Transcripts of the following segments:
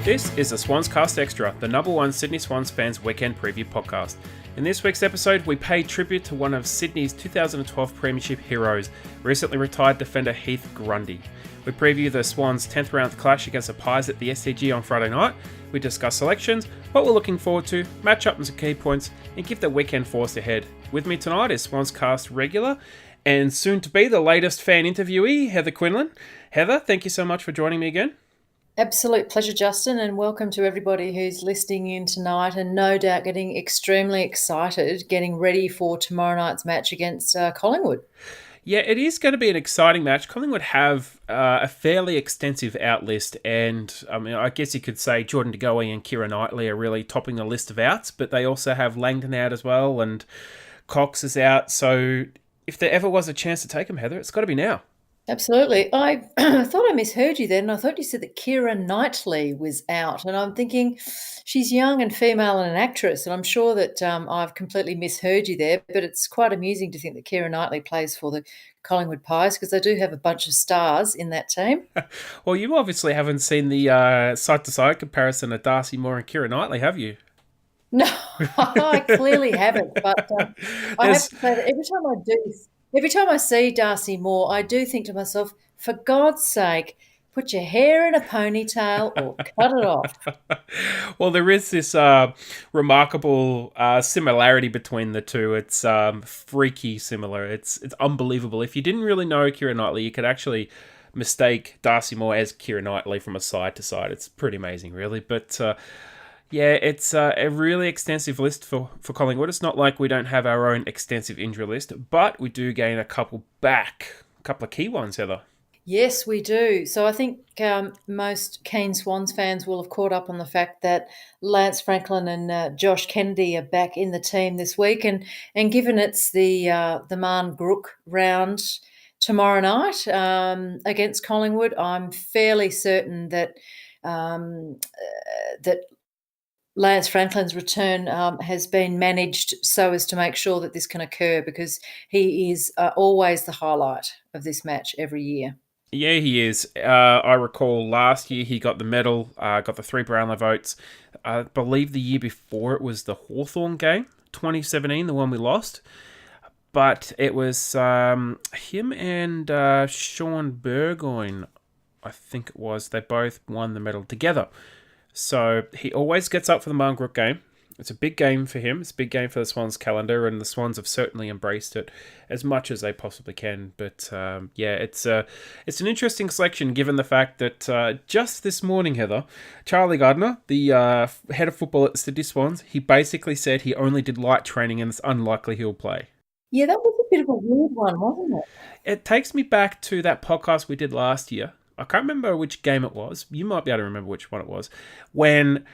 This is the SwansCast Extra, the number one Sydney Swans fans weekend preview podcast. In this week's episode, we pay tribute to one of Sydney's 2012 Premiership heroes, recently retired defender Heath Grundy. We preview the Swans' 10th round clash against the Pies at the SCG on Friday night. We discuss selections, what we're looking forward to, match-up and some key points, and give the weekend force ahead. With me tonight is SwansCast regular and soon to be the latest fan interviewee, Heather Quinlan. Heather, thank you so much for joining me again. Absolute pleasure, Justin, and welcome to everybody who's listening in tonight and no doubt getting extremely excited, getting ready for tomorrow night's match against Collingwood. Yeah, it is going to be an exciting match. Collingwood have a fairly extensive out list, and I mean, I guess you could say Jordan De Goey and Kira Knightley are really topping the list of outs, but they also have Langdon out as well, and Cox is out. So if there ever was a chance to take him, Heather, it's got to be now. Absolutely. I thought I misheard you then. I thought you said that Kira Knightley was out, and I'm thinking she's young and female and an actress, and I'm sure that I've completely misheard you there, but it's quite amusing to think that Kira Knightley plays for the Collingwood Pies because they do have a bunch of stars in that team. Well, you obviously haven't seen the side-to-side comparison of Darcy Moore and Kira Knightley, have you? No, I clearly haven't, but I have to say that every time I see Darcy Moore, I do think to myself, for God's sake, put your hair in a ponytail or cut it off. Well, there is this remarkable similarity between the two. It's freaky similar. It's unbelievable. If you didn't really know Kira Knightley, you could actually mistake Darcy Moore as Kira Knightley from a side to side. It's pretty amazing, really. But yeah, it's a really extensive list for Collingwood. It's not like we don't have our own extensive injury list, but we do gain a couple back. A couple of key ones, Heather. Yes, we do. So I think most keen Swans fans will have caught up on the fact that Lance Franklin and Josh Kennedy are back in the team this week, and given it's the Man Grook round tomorrow night against Collingwood, I'm fairly certain that that Lance Franklin's return has been managed so as to make sure that this can occur, because he is always the highlight of this match every year. Yeah, he is. I recall last year he got the medal, got the 3 Brownlow votes. I believe the year before it was the Hawthorn game, 2017, the one we lost. But it was him and Sean Burgoyne, I think it was. They both won the medal together. So he always gets up for the Marngrook game. It's a big game for him. It's a big game for the Swans calendar, and the Swans have certainly embraced it as much as they possibly can. But yeah, it's an interesting selection given the fact that just this morning, Heather, Charlie Gardner, the head of football at the Sydney Swans, he basically said he only did light training and it's unlikely he'll play. Yeah, that was a bit of a weird one, wasn't it? It takes me back to that podcast we did last year. I can't remember which game it was. You might be able to remember which one it was. When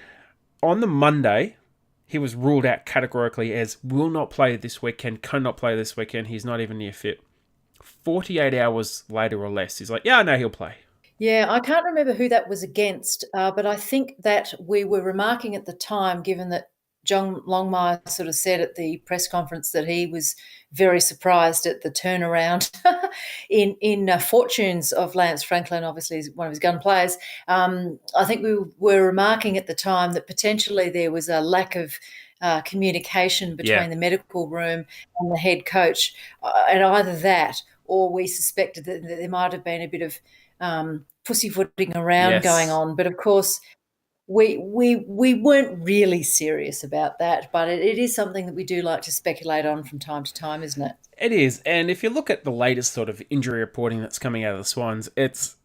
on the Monday, he was ruled out categorically as will not play this weekend, cannot play this weekend. He's not even near fit. 48 hours later or less, he's like, yeah, I know he'll play. Yeah, I can't remember who that was against, but I think that we were remarking at the time, given that John Longmire sort of said at the press conference that he was very surprised at the turnaround in fortunes of Lance Franklin, obviously he's one of his gun players. I think we were remarking at the time that potentially there was a lack of communication between the medical room and the head coach, and either that or we suspected that there might have been a bit of pussyfooting around going on. But of course, we weren't really serious about that, but it is something that we do like to speculate on from time to time, isn't it? It is, and if you look at the latest sort of injury reporting that's coming out of the Swans, it's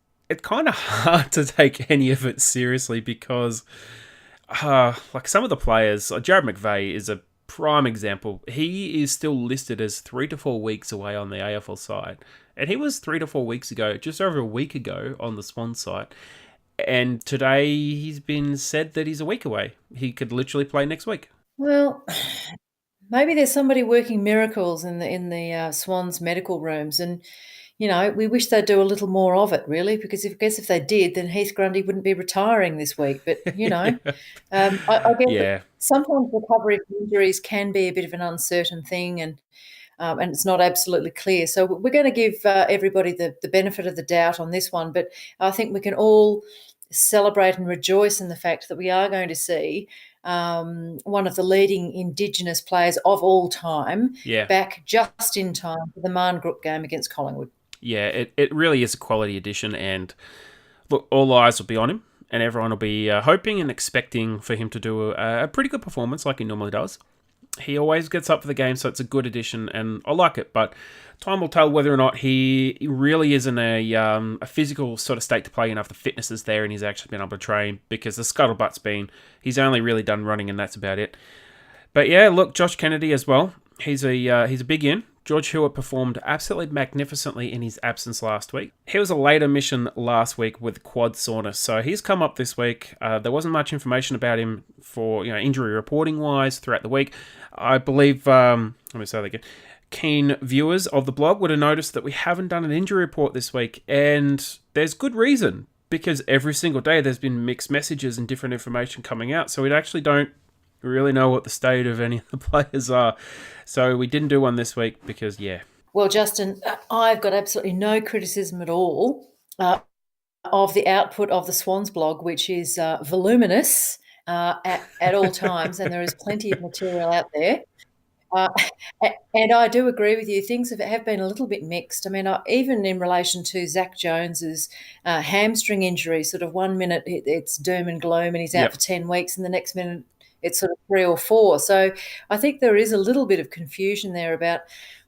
kind of hard to take any of it seriously because, like some of the players, Jared McVeigh is a prime example. He is still listed as 3 to 4 weeks away on the AFL side, and he was 3 to 4 weeks ago, just over a week ago on the Swans side. And today he's been said that he's a week away. He could literally play next week. Well, maybe there's somebody working miracles in the Swans medical rooms, and you know we wish they'd do a little more of it, really, because if they did, then Heath Grundy wouldn't be retiring this week. But you know, I guess that sometimes recovery from injuries can be a bit of an uncertain thing, and it's not absolutely clear. So we're going to give everybody the benefit of the doubt on this one, but I think we can all celebrate and rejoice in the fact that we are going to see one of the leading Indigenous players of all time Yeah. back just in time for the Marn Group game against Collingwood. Yeah, it really is a quality addition, and look, all eyes will be on him, and everyone will be hoping and expecting for him to do a pretty good performance like he normally does. He always gets up for the game, so it's a good addition, and I like it. But time will tell whether or not he really is in a physical sort of state to play enough. The fitness is there, and he's actually been able to train, because the scuttlebutt's been he's only really done running, and that's about it. But yeah, look, Josh Kennedy as well. He's a big in. George Hewitt performed absolutely magnificently in his absence last week. He was a late admission last week with quad soreness, so he's come up this week. There wasn't much information about him for injury reporting wise throughout the week. I believe, let me say that again. Keen viewers of the blog would have noticed that we haven't done an injury report this week, and there's good reason, because every single day there's been mixed messages and different information coming out, so we actually don't really know what the state of any of the players are. So we didn't do one this week because, yeah. Well, Justin, I've got absolutely no criticism at all of the output of the Swans blog, which is voluminous at all times, and there is plenty of material out there. And I do agree with you. Things have been a little bit mixed. I mean, even in relation to Zach Jones's hamstring injury, sort of 1 minute it's doom and gloom and he's out for 10 weeks, and the next minute it's sort of 3 or 4. So I think there is a little bit of confusion there about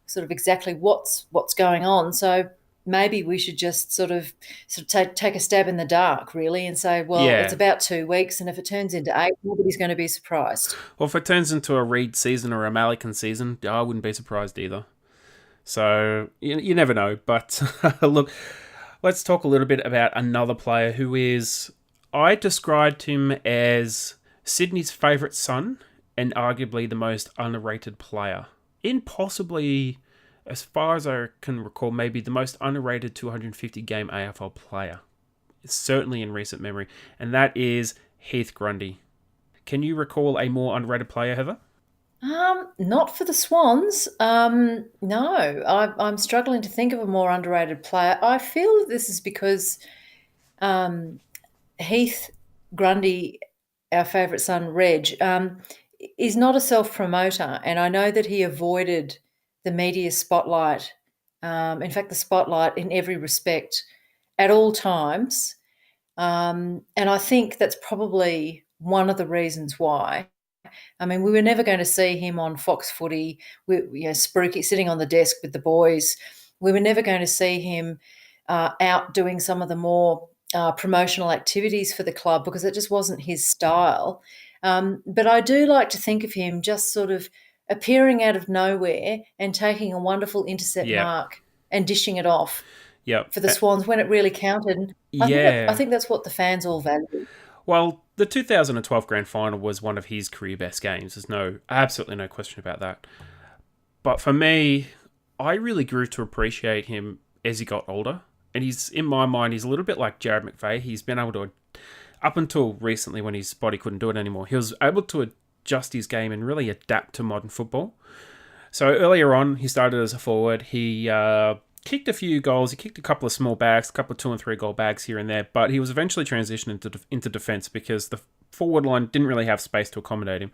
sort of exactly what's going on. So maybe we should just sort of take a stab in the dark, really, and say, well, it's about 2 weeks, and if it turns into 8, nobody's going to be surprised. Well, if it turns into a Reed season or a Malikan season, I wouldn't be surprised either. So you never know. But look, let's talk a little bit about another player who is, I described him as Sydney's favourite son and arguably the most underrated player. In possibly, as far as I can recall, maybe the most underrated 250-game AFL player. It's certainly in recent memory. And that is Heath Grundy. Can you recall a more underrated player, Heather? Not for the Swans. No, I'm struggling to think of a more underrated player. I feel that this is because Heath Grundy, our favourite son, Reg, is not a self-promoter, and I know that he avoided the media spotlight, in fact, the spotlight in every respect at all times. And I think that's probably one of the reasons why. I mean, we were never going to see him on Fox Footy, spruiky, sitting on the desk with the boys. We were never going to see him out doing some of the more promotional activities for the club, because it just wasn't his style. But I do like to think of him just sort of appearing out of nowhere and taking a wonderful intercept mark and dishing it off for the Swans when it really counted. I think that's what the fans all value. Well, the 2012 Grand Final was one of his career best games. There's absolutely no question about that. But for me, I really grew to appreciate him as he got older. And in my mind, he's a little bit like Jared McVeigh. He's been able to, up until recently when his body couldn't do it anymore, he was able to adjust his game and really adapt to modern football. So earlier on, he started as a forward. He kicked a few goals. He kicked a couple of small bags, a couple of 2 and 3 goal bags here and there. But he was eventually transitioned into defence because the forward line didn't really have space to accommodate him.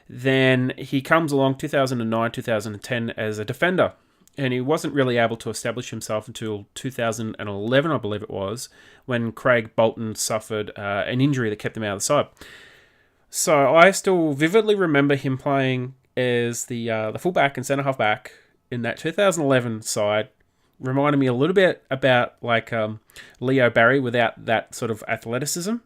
Then he comes along 2009, 2010 as a defender. And he wasn't really able to establish himself until 2011, I believe it was, when Craig Bolton suffered an injury that kept him out of the side. So I still vividly remember him playing as the fullback and centre half back in that 2011 side. Reminded me a little bit about like Leo Barry without that sort of athleticism.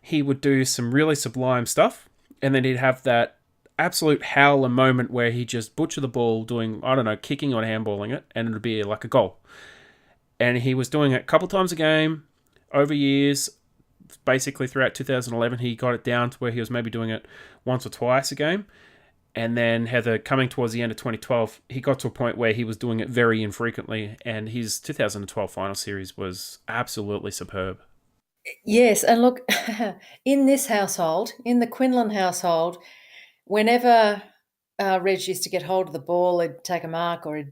He would do some really sublime stuff, and then he'd have that absolute howler moment where he just butcher the ball doing, I don't know, kicking or handballing it, and it would be like a goal. And he was doing it a couple times a game over years. Basically throughout 2011, he got it down to where he was maybe doing it once or twice a game. And then Heather, coming towards the end of 2012, he got to a point where he was doing it very infrequently, and his 2012 final series was absolutely superb. Yes, and look, in this household, in the Quinlan household, whenever Reg used to get hold of the ball, he'd take a mark or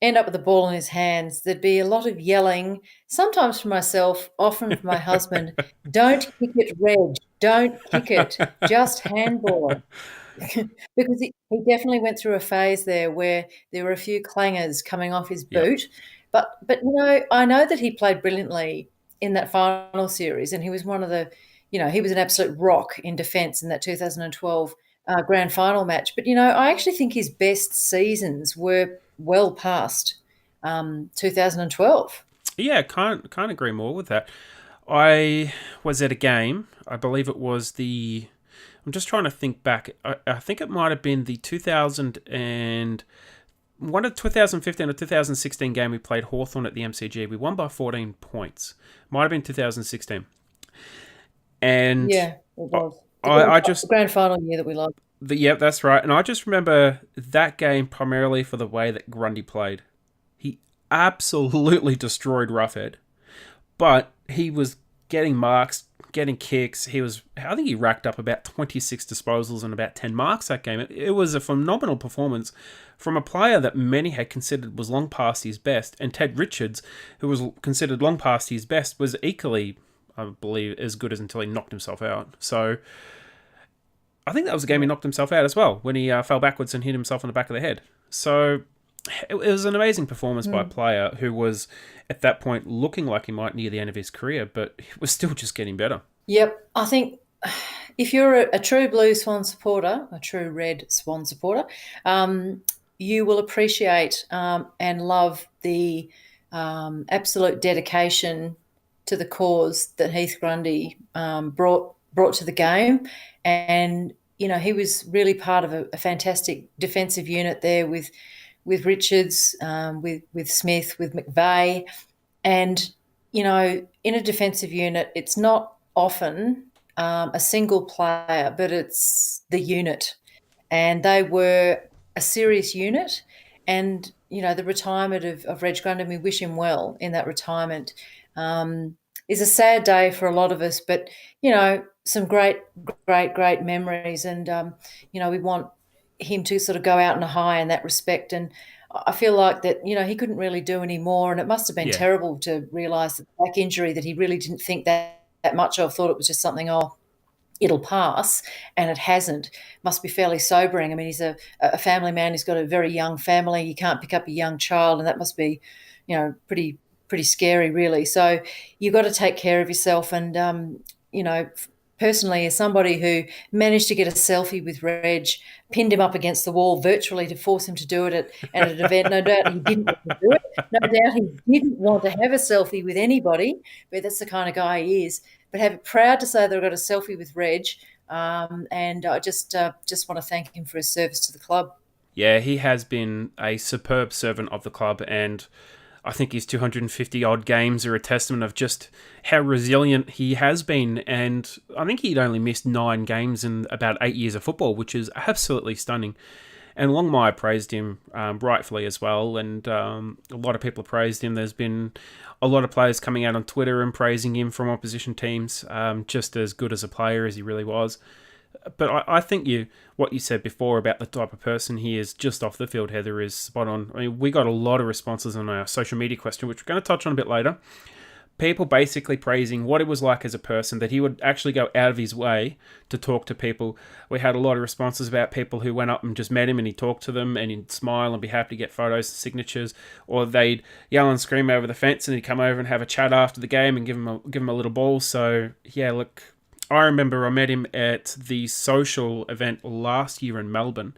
end up with the ball in his hands, there'd be a lot of yelling, sometimes for myself, often for my husband, "Don't kick it, Reg. Don't kick it. Just handball it." Because he definitely went through a phase there where there were a few clangers coming off his Yep. boot. But I know that he played brilliantly in that final series, and he was one of the, he was an absolute rock in defence in that 2012 grand final match. But I actually think his best seasons were well past 2012. Yeah, can't agree more with that. I was at a game. I believe it was the. I'm just trying to think back. I think it might have been the 2000 and one of 2015 or 2016 game we played Hawthorn at the MCG. We won by 14 points. Might have been 2016. And Yeah, it was I the just grand final year that we lost. yeah, that's right. And I just remember that game primarily for the way that Grundy played. He absolutely destroyed Roughhead, but he was getting marks, getting kicks. I think he racked up about 26 disposals and about 10 marks that game. It was a phenomenal performance from a player that many had considered was long past his best. And Ted Richards, who was considered long past his best, was equally, I believe, as good as until he knocked himself out. So I think that was a game he knocked himself out as well, when he fell backwards and hit himself on the back of the head. So it was an amazing performance by a player who was, at that point, looking like he might near the end of his career, but he was still just getting better. Yep, I think if you're a true blue Swan supporter, a true red Swan supporter, you will appreciate and love the absolute dedication to the cause that Heath Grundy brought to the game. And he was really part of a fantastic defensive unit there with Richards, with Smith, with McVeigh. And in a defensive unit, it's not often a single player, but it's the unit. And they were a serious unit. And the retirement of Reg Grundy, we wish him well in that retirement, is a sad day for a lot of us. But some great, great, great memories. And we want him to sort of go out on a high in that respect. And I feel like that, he couldn't really do any more. And it must have been Yeah. terrible to realise that the back injury that he really didn't think that much of, thought it was just something, it'll pass, and it hasn't. Must be fairly sobering. I mean, he's a family man. He's got a very young family. You can't pick up a young child, and that must be, pretty scary, really. So you've got to take care of yourself. And, personally, as somebody who managed to get a selfie with Reg, pinned him up against the wall virtually to force him to do it at an event. No doubt he didn't want to do it. No doubt he didn't want to have a selfie with anybody, but that's the kind of guy he is. But proud to say that I got a selfie with Reg, and I just want to thank him for his service to the club. Yeah, he has been a superb servant of the club, and I think his 250 odd games are a testament of just how resilient he has been. And I think he'd only missed 9 games in about 8 years of football, which is absolutely stunning. And Longmire praised him rightfully as well, and a lot of people have praised him. There's been a lot of players coming out on Twitter and praising him from opposition teams, just as good as a player as he really was. But I think what you said before about the type of person he is just off the field, Heather, is spot on. I mean, we got a lot of responses on our social media question, which we're going to touch on a bit later. People basically praising what it was like as a person, that he would actually go out of his way to talk to people. We had a lot of responses about people who went up and just met him and he'd talk to them and he'd smile and be happy to get photos and signatures, or they'd yell and scream over the fence and he'd come over and have a chat after the game and give him a little ball. So, yeah, look, I remember I met him at the social event last year in Melbourne,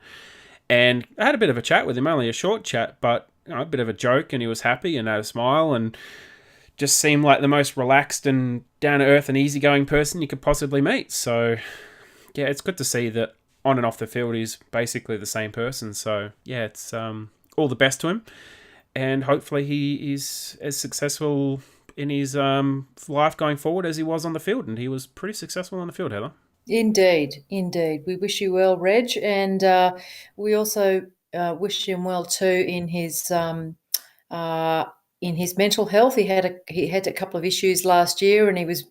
and I had a bit of a chat with him, only a short chat, but a bit of a joke, and he was happy and had a smile and just seemed like the most relaxed and down-to-earth and easygoing person you could possibly meet. So, yeah, it's good to see that on and off the field he's basically the same person. So, yeah, it's all the best to him, and hopefully he is as successful in his life going forward as he was on the field, and he was pretty successful on the field, Heather. Indeed, indeed. We wish you well, Reg, and we also wish him well too in his mental health. He had a couple of issues last year, and he was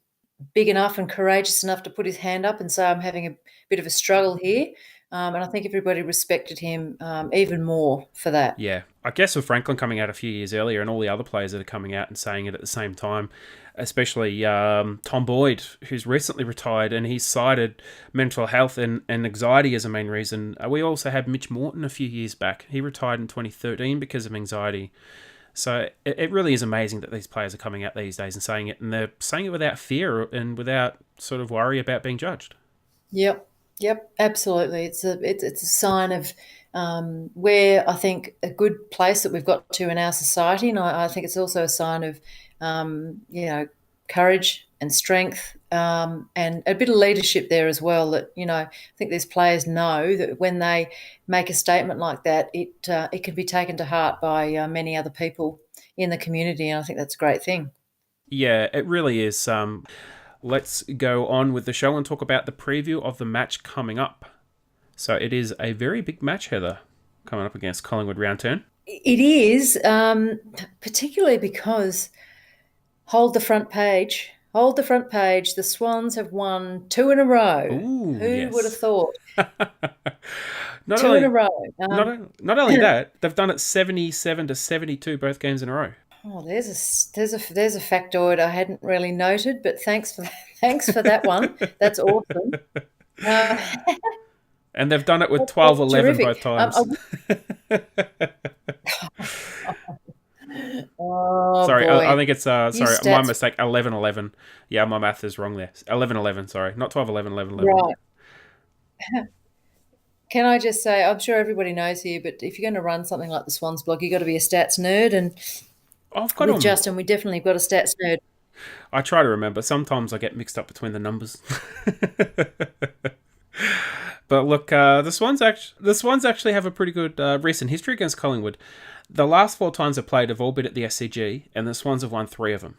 big enough and courageous enough to put his hand up and say, "I'm having a bit of a struggle here." And I think everybody respected him even more for that. Yeah, I guess with Franklin coming out a few years earlier and all the other players that are coming out and saying it at the same time, especially Tom Boyd, who's recently retired, and he's cited mental health and anxiety as a main reason. We also had Mitch Morton a few years back. He retired in 2013 because of anxiety. So it really is amazing that these players are coming out these days and saying it, and they're saying it without fear and without sort of worry about being judged. Yep, absolutely. It's a sign of where I think a good place that we've got to in our society, and I think it's also a sign of courage and strength, and a bit of leadership there as well. That I think these players know that when they make a statement like that, it can be taken to heart by many other people in the community, and I think that's a great thing. Yeah, it really is. Let's go on with the show and talk about the preview of the match coming up. So it is a very big match, Heather, coming up against Collingwood round turn. It is, particularly because hold the front page. Hold the front page. The Swans have won 2 in a row. Ooh, Who yes. would have thought? Not 2 only, in a row. not only that, they've done it 77-72 both games in a row. Oh, there's a factoid I hadn't really noted, but thanks for that one. That's awesome. And they've done it with 12-11 both times. Sorry, boy. I think it's my mistake. 11-11. Yeah, my math is wrong there. 11-11. Sorry, not 12-11. 11-11. Right. Can I just say, I'm sure everybody knows here, but if you're going to run something like the Swans blog, you've got to be a stats nerd, and I've got with Justin, we definitely got a stats nerd. I try to remember. Sometimes I get mixed up between the numbers. But look, the Swans actually have a pretty good recent history against Collingwood. The last 4 times they've played have all been at the SCG, and the Swans have won 3 of them.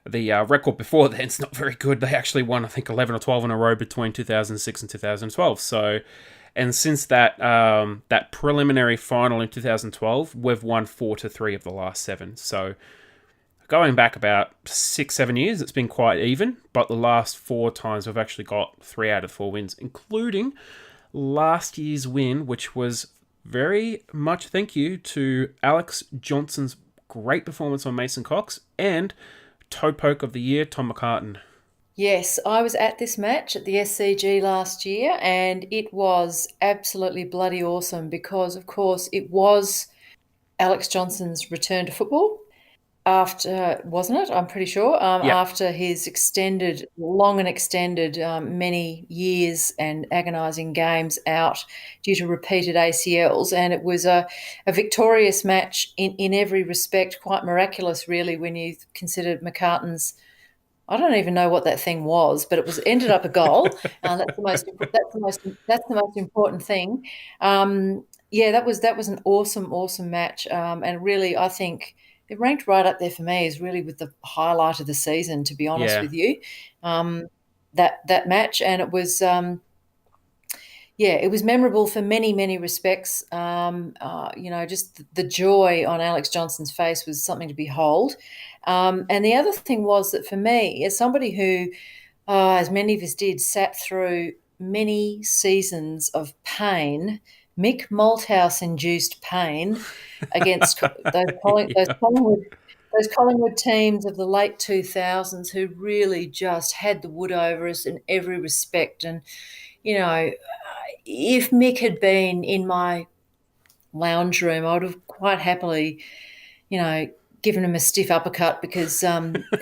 The record before then's not very good. They actually won, I think, 11 or 12 in a row between 2006 and 2012. So, and since that that preliminary final in 2012, we've won 4-3 of the last 7. So, going back about 6-7 years, it's been quite even. But the last 4 times we've actually got 3 out of 4 wins, including last year's win, which was very much thank you to Alex Johnson's great performance on Mason Cox and toe poke of the year, Tom McCartan. Yes, I was at this match at the SCG last year, and it was absolutely bloody awesome because, of course, it was Alex Johnson's return to football after, wasn't it? I'm pretty sure, Yep. after his long and extended many years and agonising games out due to repeated ACLs. And it was a victorious match in every respect, quite miraculous, really, when you consider McCartan's, I don't even know what that thing was, but it ended up a goal. That's the most important thing. That was an awesome match, and really, I think it ranked right up there for me as really with the highlight of the season, to be honest with you. That match, and it was it was memorable for many respects. Just the joy on Alex Johnson's face was something to behold. And the other thing was that for me, as somebody who, as many of us did, sat through many seasons of pain, Mick Malthouse-induced pain against those Collingwood teams of the late 2000s who really just had the wood over us in every respect. And, if Mick had been in my lounge room, I would have quite happily, given him a stiff uppercut because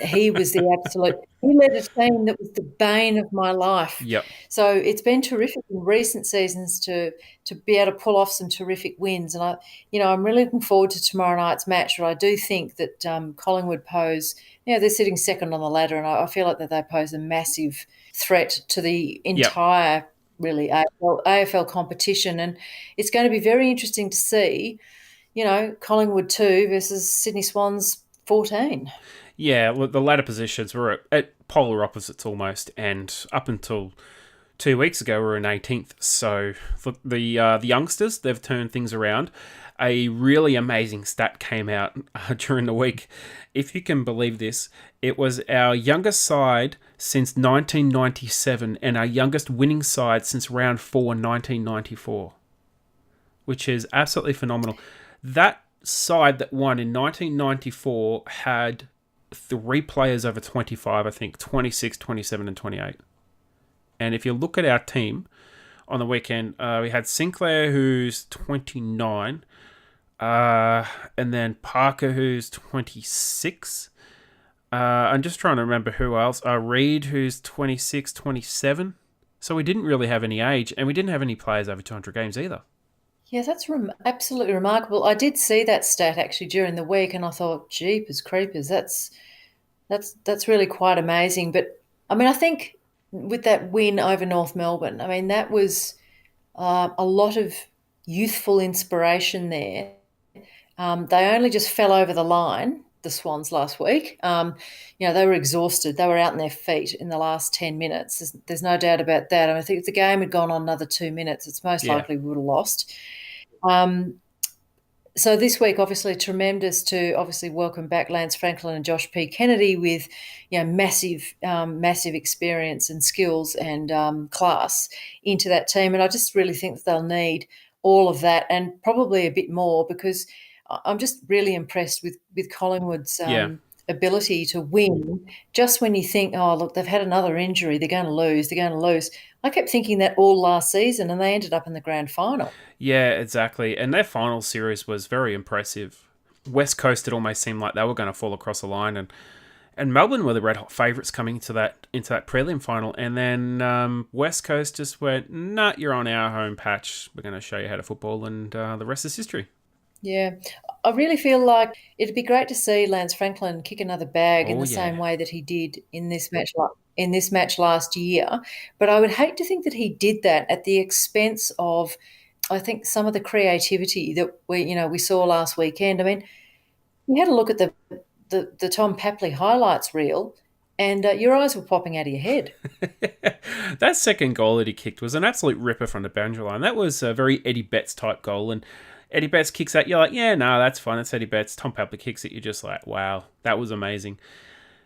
he was he led a team that was the bane of my life. Yep. So it's been terrific in recent seasons to be able to pull off some terrific wins. And I'm really looking forward to tomorrow night's match, but I do think that Collingwood pose, they're sitting second on the ladder, and I feel like that they pose a massive threat to the entire really AFL competition. And it's going to be very interesting to see, Collingwood 2 versus Sydney Swans 14. Yeah, look, the ladder positions were at polar opposites almost, and up until 2 weeks ago we were in 18th. So for the youngsters, they've turned things around. a really amazing stat came out during the week. If you can believe this, it was our youngest side since 1997 and our youngest winning side since round 4, 1994, which is absolutely phenomenal. That side that won in 1994 had 3 players over 25, I think, 26, 27 and 28. And if you look at our team on the weekend, we had Sinclair, who's 29, and then Parker, who's 26. I'm just trying to remember who else. Reed, who's 26, 27. So we didn't really have any age, and we didn't have any players over 200 games either. Yeah, that's absolutely remarkable. I did see that stat actually during the week, and I thought, "Jeepers creepers, that's really quite amazing." But I mean, I think with that win over North Melbourne, I mean that was a lot of youthful inspiration there. They only just fell over the line, the Swans, last week. They were exhausted. They were out on their feet in the last 10 minutes. There's no doubt about that. I mean, I think if the game had gone on another 2 minutes, it's most likely we would have lost. So this week, obviously, tremendous to obviously welcome back Lance Franklin and Josh P. Kennedy with, massive experience and skills and class into that team. And I just really think that they'll need all of that and probably a bit more, because I'm just really impressed with Collingwood's ability to win. Just when you think, oh, look, they've had another injury, they're going to lose. I kept thinking that all last season, and they ended up in the grand final. Yeah, exactly. And their final series was very impressive. West Coast, it almost seemed like they were going to fall across the line, and Melbourne were the red hot favourites coming into that prelim final. And then West Coast just went, nah, you're on our home patch. We're going to show you how to football, and the rest is history. Yeah, I really feel like it'd be great to see Lance Franklin kick another bag in the same way that he did in this match last year. But I would hate to think that he did that at the expense of, I think, some of the creativity that we saw last weekend. I mean, you had a look at the Tom Papley highlights reel, and your eyes were popping out of your head. That second goal that he kicked was an absolute ripper from the boundary line. That was a very Eddie Betts type goal, and Eddie Betts kicks that, you're like, yeah, no, that's fine. That's Eddie Betts. Tom Papley kicks it, you're just like, wow, that was amazing.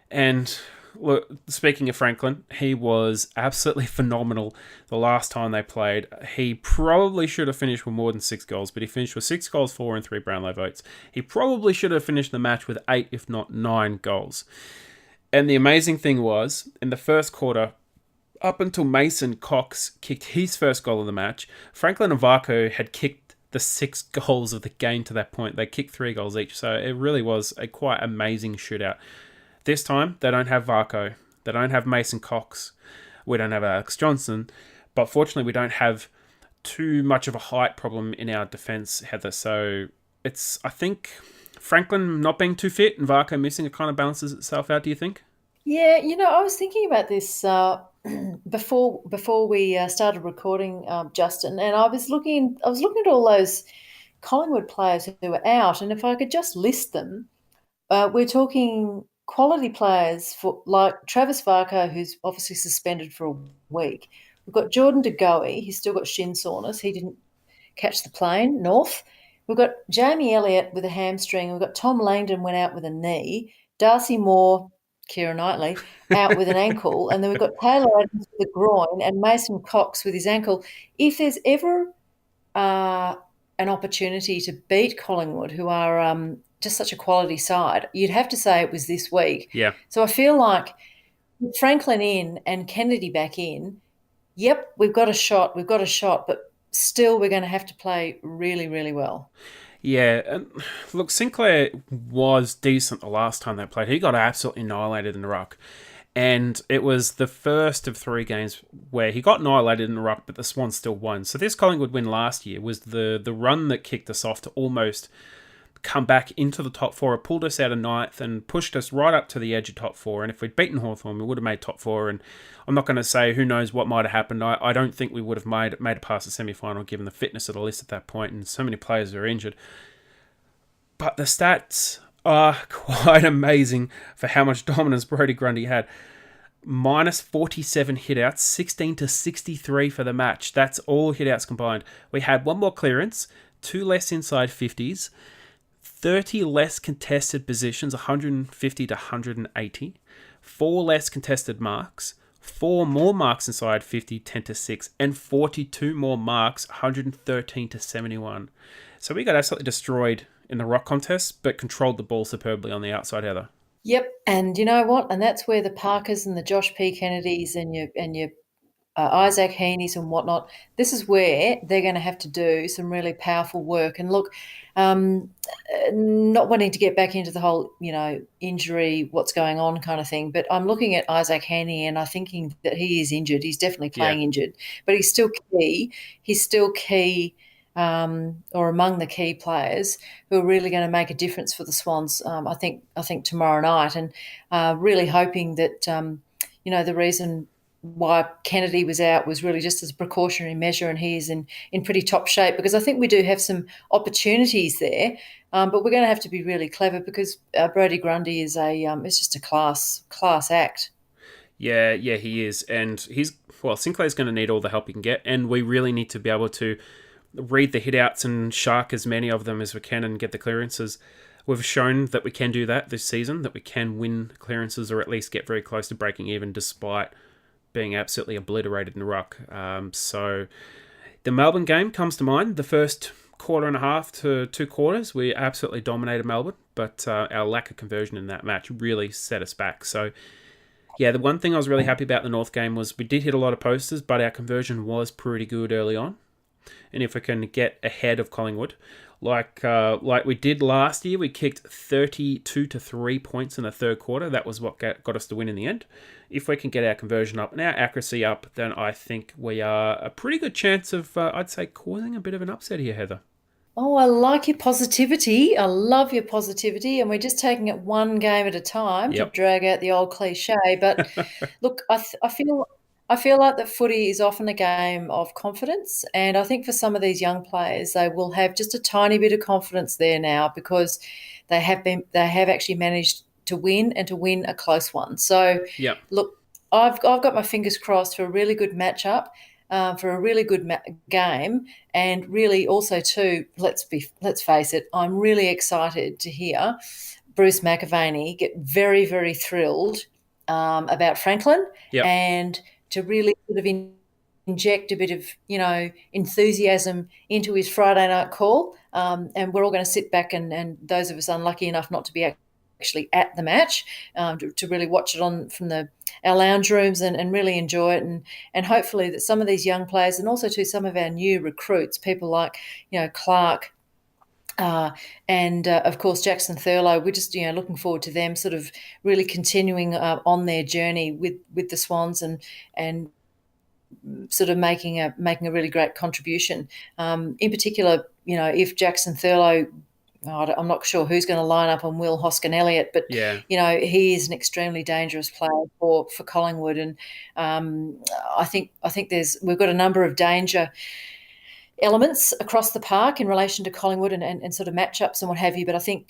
And look, speaking of Franklin, he was absolutely phenomenal the last time they played. He probably should have finished with more than 6 goals, but he finished with 6 goals, 4 and 3 Brownlow votes. He probably should have finished the match with 8, if not 9 goals. And the amazing thing was, in the first quarter, up until Mason Cox kicked his first goal of the match, Franklin and Varco had kicked the 6 goals of the game to that point. They kicked 3 goals each, so it really was a quite amazing shootout. This time, they don't have Varco. They don't have Mason Cox. We don't have Alex Johnson. But fortunately, we don't have too much of a height problem in our defence, Heather. So it's, I think, Franklin not being too fit and Varco missing, it kind of balances itself out, do you think? Yeah, I was thinking about this before we started recording, Justin, and I was looking at all those Collingwood players who were out, and if I could just list them, we're talking quality players for like Travis Varco, who's obviously suspended for a week. We've got Jordan De Goey, he's still got shin soreness. He didn't catch the plane north. We've got Jamie Elliott with a hamstring. We've got Tom Langdon went out with a knee. Darcy Moore, Keira Knightley, out with an ankle. And then we've got Taylor Adams with a groin and Mason Cox with his ankle. If there's ever an opportunity to beat Collingwood, who are just such a quality side, you'd have to say it was this week. Yeah. So I feel like with Franklin in and Kennedy back in, yep, we've got a shot, but still we're going to have to play really, really well. Yeah, and look, Sinclair was decent the last time they played. He got absolutely annihilated in the ruck. And it was the first of 3 games where he got annihilated in the ruck, but the Swans still won. So this Collingwood win last year was the run that kicked us off to almost come back into the top 4. It pulled us out of 9th and pushed us right up to the edge of top 4. And if we'd beaten Hawthorn, we would have made top 4. And I'm not going to say who knows what might have happened. I don't think we would have made it past the semi-final given the fitness of the list at that point, and so many players are injured. But the stats are quite amazing for how much dominance Brodie Grundy had. Minus 47 hitouts, 16 to 63 for the match. That's all hitouts combined. We had 1 more clearance, 2 less inside 50s, 30 less contested positions, 150 to 180, 4 less contested marks, 4 more marks inside 50, 10 to 6, and 42 more marks, 113 to 71. So we got absolutely destroyed in the rock contest, but controlled the ball superbly on the outside, Heather. Yep, and you know what? And that's where the Parkers and the Josh P. Kennedys and your Isaac Heaney's and whatnot, this is where they're going to have to do some really powerful work. And look, not wanting to get back into the whole, injury, what's going on kind of thing, but I'm looking at Isaac Heaney and I'm thinking that he is injured. He's definitely playing injured, but he's still key. He's still key, or among the key players who are really going to make a difference for the Swans, I think tomorrow night. And really hoping that, the reason why Kennedy was out was really just as a precautionary measure, and he is in pretty top shape, because I think we do have some opportunities there, but we're going to have to be really clever, because Brodie Grundy is it's just a class act. Yeah, he is, and Sinclair's going to need all the help he can get, and we really need to be able to read the hitouts and shark as many of them as we can and get the clearances. We've shown that we can do that this season, that we can win clearances or at least get very close to breaking even despite being absolutely obliterated in the ruck. So the Melbourne game comes to mind. The first quarter and a half to 2 quarters, we absolutely dominated Melbourne, but our lack of conversion in that match really set us back. So yeah, the one thing I was really happy about the North game was we did hit a lot of posters, but our conversion was pretty good early on. And if we can get ahead of Collingwood, like we did last year, we kicked 32 to 3 points in the third quarter. That was what got us the win in the end. If we can get our conversion up and our accuracy up, then I think we are a pretty good chance of, I'd say, causing a bit of an upset here, Heather. Oh, I like your positivity. I love your positivity. And we're just taking it one game at a time to drag out the old cliche. But look, I feel like that footy is often a game of confidence. And I think for some of these young players, they will have just a tiny bit of confidence there now, because they have actually managed to win, and to win a close one. So look, I've got my fingers crossed for a really good matchup. For a really good game, and really also too, let's face it, I'm really excited to hear Bruce McAvaney get very, very thrilled about Franklin, and to really sort of inject a bit of enthusiasm into his Friday night call, and we're all going to sit back and those of us unlucky enough not to be actually at the match, to really watch it on from our lounge rooms and really enjoy it, and hopefully that some of these young players, and also to some of our new recruits, people like Clark, and of course Jackson Thurlow, we're just looking forward to them sort of really continuing on their journey with the Swans, and sort of making a really great contribution. In particular, if Jackson Thurlow, I'm not sure who's going to line up on Will Hoskin-Elliott, but he is an extremely dangerous player for Collingwood, and I think we've got a number of danger elements across the park in relation to Collingwood and sort of matchups and what have you. But I think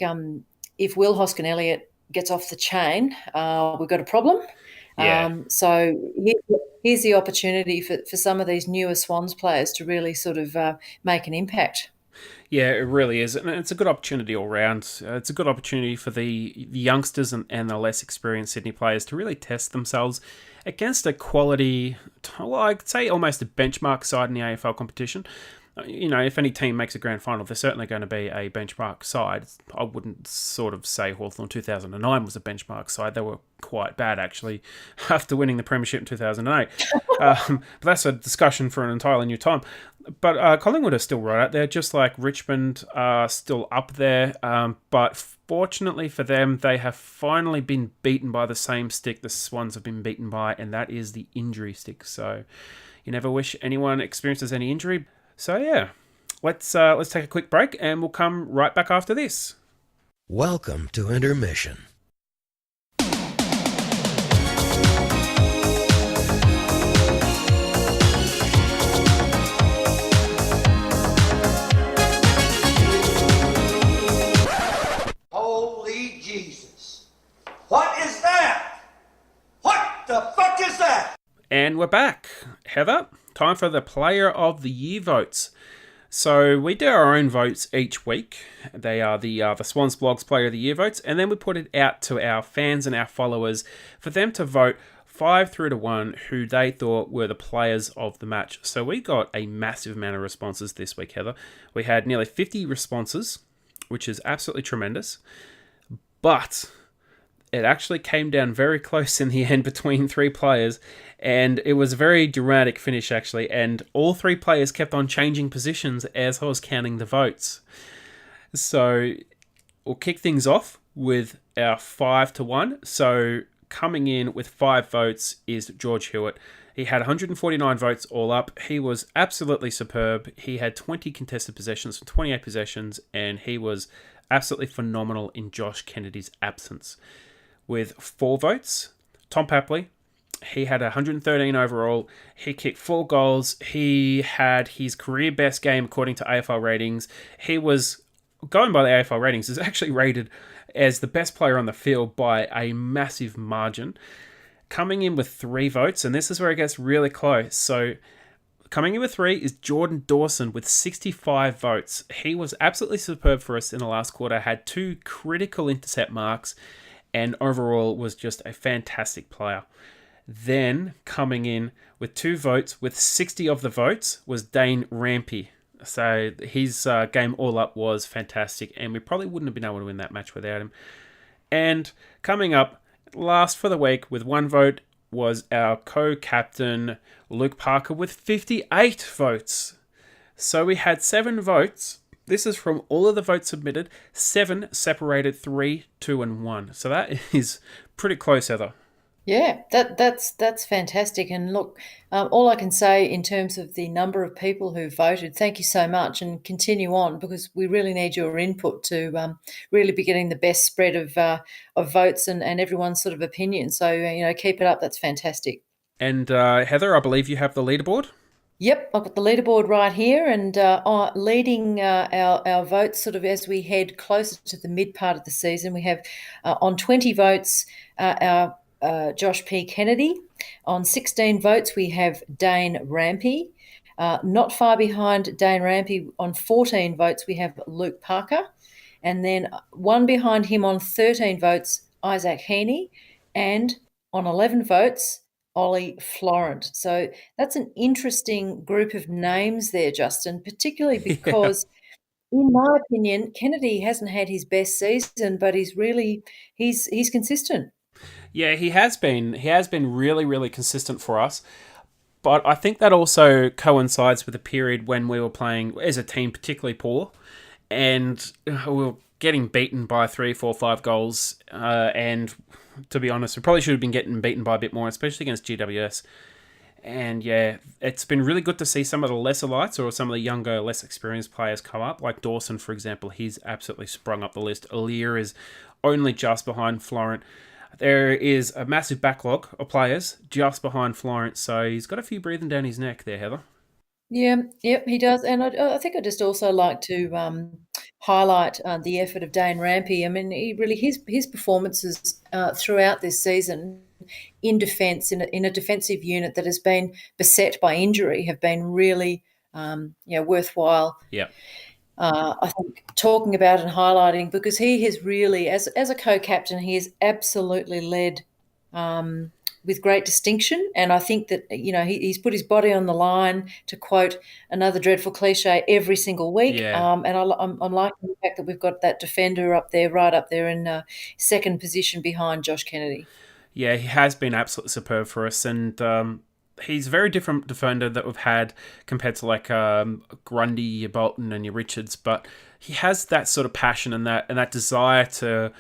if Will Hoskin-Elliott gets off the chain, we've got a problem. So here's the opportunity for some of these newer Swans players to really sort of make an impact. Yeah, it really is. And it's a good opportunity all round. It's a good opportunity for the youngsters and the less experienced Sydney players to really test themselves against a quality, well, I'd say almost a benchmark side in the AFL competition. If any team makes a grand final, they're certainly going to be a benchmark side. I wouldn't sort of say Hawthorn 2009 was a benchmark side. They were quite bad, actually, after winning the Premiership in 2008. But that's a discussion for an entirely new time. But Collingwood are still right out there, just like Richmond are still up there. But fortunately for them, they have finally been beaten by the same stick the Swans have been beaten by, and that is the injury stick. So you never wish anyone experiences any injury. So yeah, let's take a quick break, and we'll come right back after this. Welcome to Intermission. Holy Jesus. What is that? What the fuck is that? And we're back. Heather, time for the Player of the Year votes. So we do our own votes each week. They are the Swans Blogs Player of the Year votes, and then we put it out to our fans and our followers for them to vote 5 through to 1 who they thought were the players of the match. So we got a massive amount of responses this week, Heather. We had nearly 50 responses, which is absolutely tremendous. But it actually came down very close in the end between 3 players, and it was a very dramatic finish, actually, and all 3 players kept on changing positions as I was counting the votes. So we'll kick things off with our 5 to 1. So coming in with 5 votes is George Hewitt. He had 149 votes all up. He was absolutely superb. He had 20 contested possessions from 28 possessions, and he was absolutely phenomenal in Josh Kennedy's absence. With 4 votes, Tom Papley. He had 113 overall. He kicked 4 goals. He had his career best game according to AFL ratings. He was, going by the AFL ratings, is actually rated as the best player on the field by a massive margin. Coming in with 3 votes, and this is where it gets really close. So coming in with 3 is Jordan Dawson with 65 votes. He was absolutely superb for us in the last quarter, had 2 critical intercept marks, and overall was just a fantastic player. Then coming in with 2 votes, with 60 of the votes, was Dane Rampy. So his game all up was fantastic, and we probably wouldn't have been able to win that match without him. And coming up last for the week with 1 vote was our co-captain Luke Parker with 58 votes. So we had 7 votes. This is from all of the votes submitted. 7 separated 3, 2, and 1. So that is pretty close, Heather. Yeah, that's fantastic. And look, all I can say in terms of the number of people who voted, thank you so much, and continue on, because we really need your input to really be getting the best spread of votes and everyone's sort of opinion. So keep it up. That's fantastic. And Heather, I believe you have the leaderboard. Yep, I've got the leaderboard right here, and leading our votes sort of as we head closer to the mid part of the season. We have on 20 votes our Josh P. Kennedy. On 16 votes, we have Dane Rampy. Not far behind Dane Rampy, on 14 votes, we have Luke Parker. And then 1 behind him on 13 votes, Isaac Heaney. And on 11 votes, Ollie Florent. So that's an interesting group of names there, Justin, particularly because in my opinion, Kennedy hasn't had his best season, but he's consistent. Yeah, he has been. He has been really, really consistent for us. But I think that also coincides with a period when we were playing as a team particularly poor, and we were getting beaten by 3, 4, 5 goals. And to be honest, we probably should have been getting beaten by a bit more, especially against GWS. And yeah, it's been really good to see some of the lesser lights or some of the younger, less experienced players come up. Like Dawson, for example, he's absolutely sprung up the list. Aaliyah is only just behind Florent. There is a massive backlog of players just behind Florent, so he's got a few breathing down his neck there, Heather. Yeah, yep, he does. And I think I'd just also like to highlight the effort of Dane Rampy. I mean, his performances throughout this season in defence, in a defensive unit that has been beset by injury, have been really worthwhile. Yeah. I think talking about and highlighting, because he has really, as a co-captain, he has absolutely led with great distinction. And I think that, he's put his body on the line, to quote another dreadful cliche, every single week. Yeah. And I'm liking the fact that we've got that defender right up there in second position behind Josh Kennedy. Yeah, he has been absolutely superb for us. And he's a very different defender that we've had compared to like Grundy, your Bolton and your Richards. But he has that sort of passion and that desire to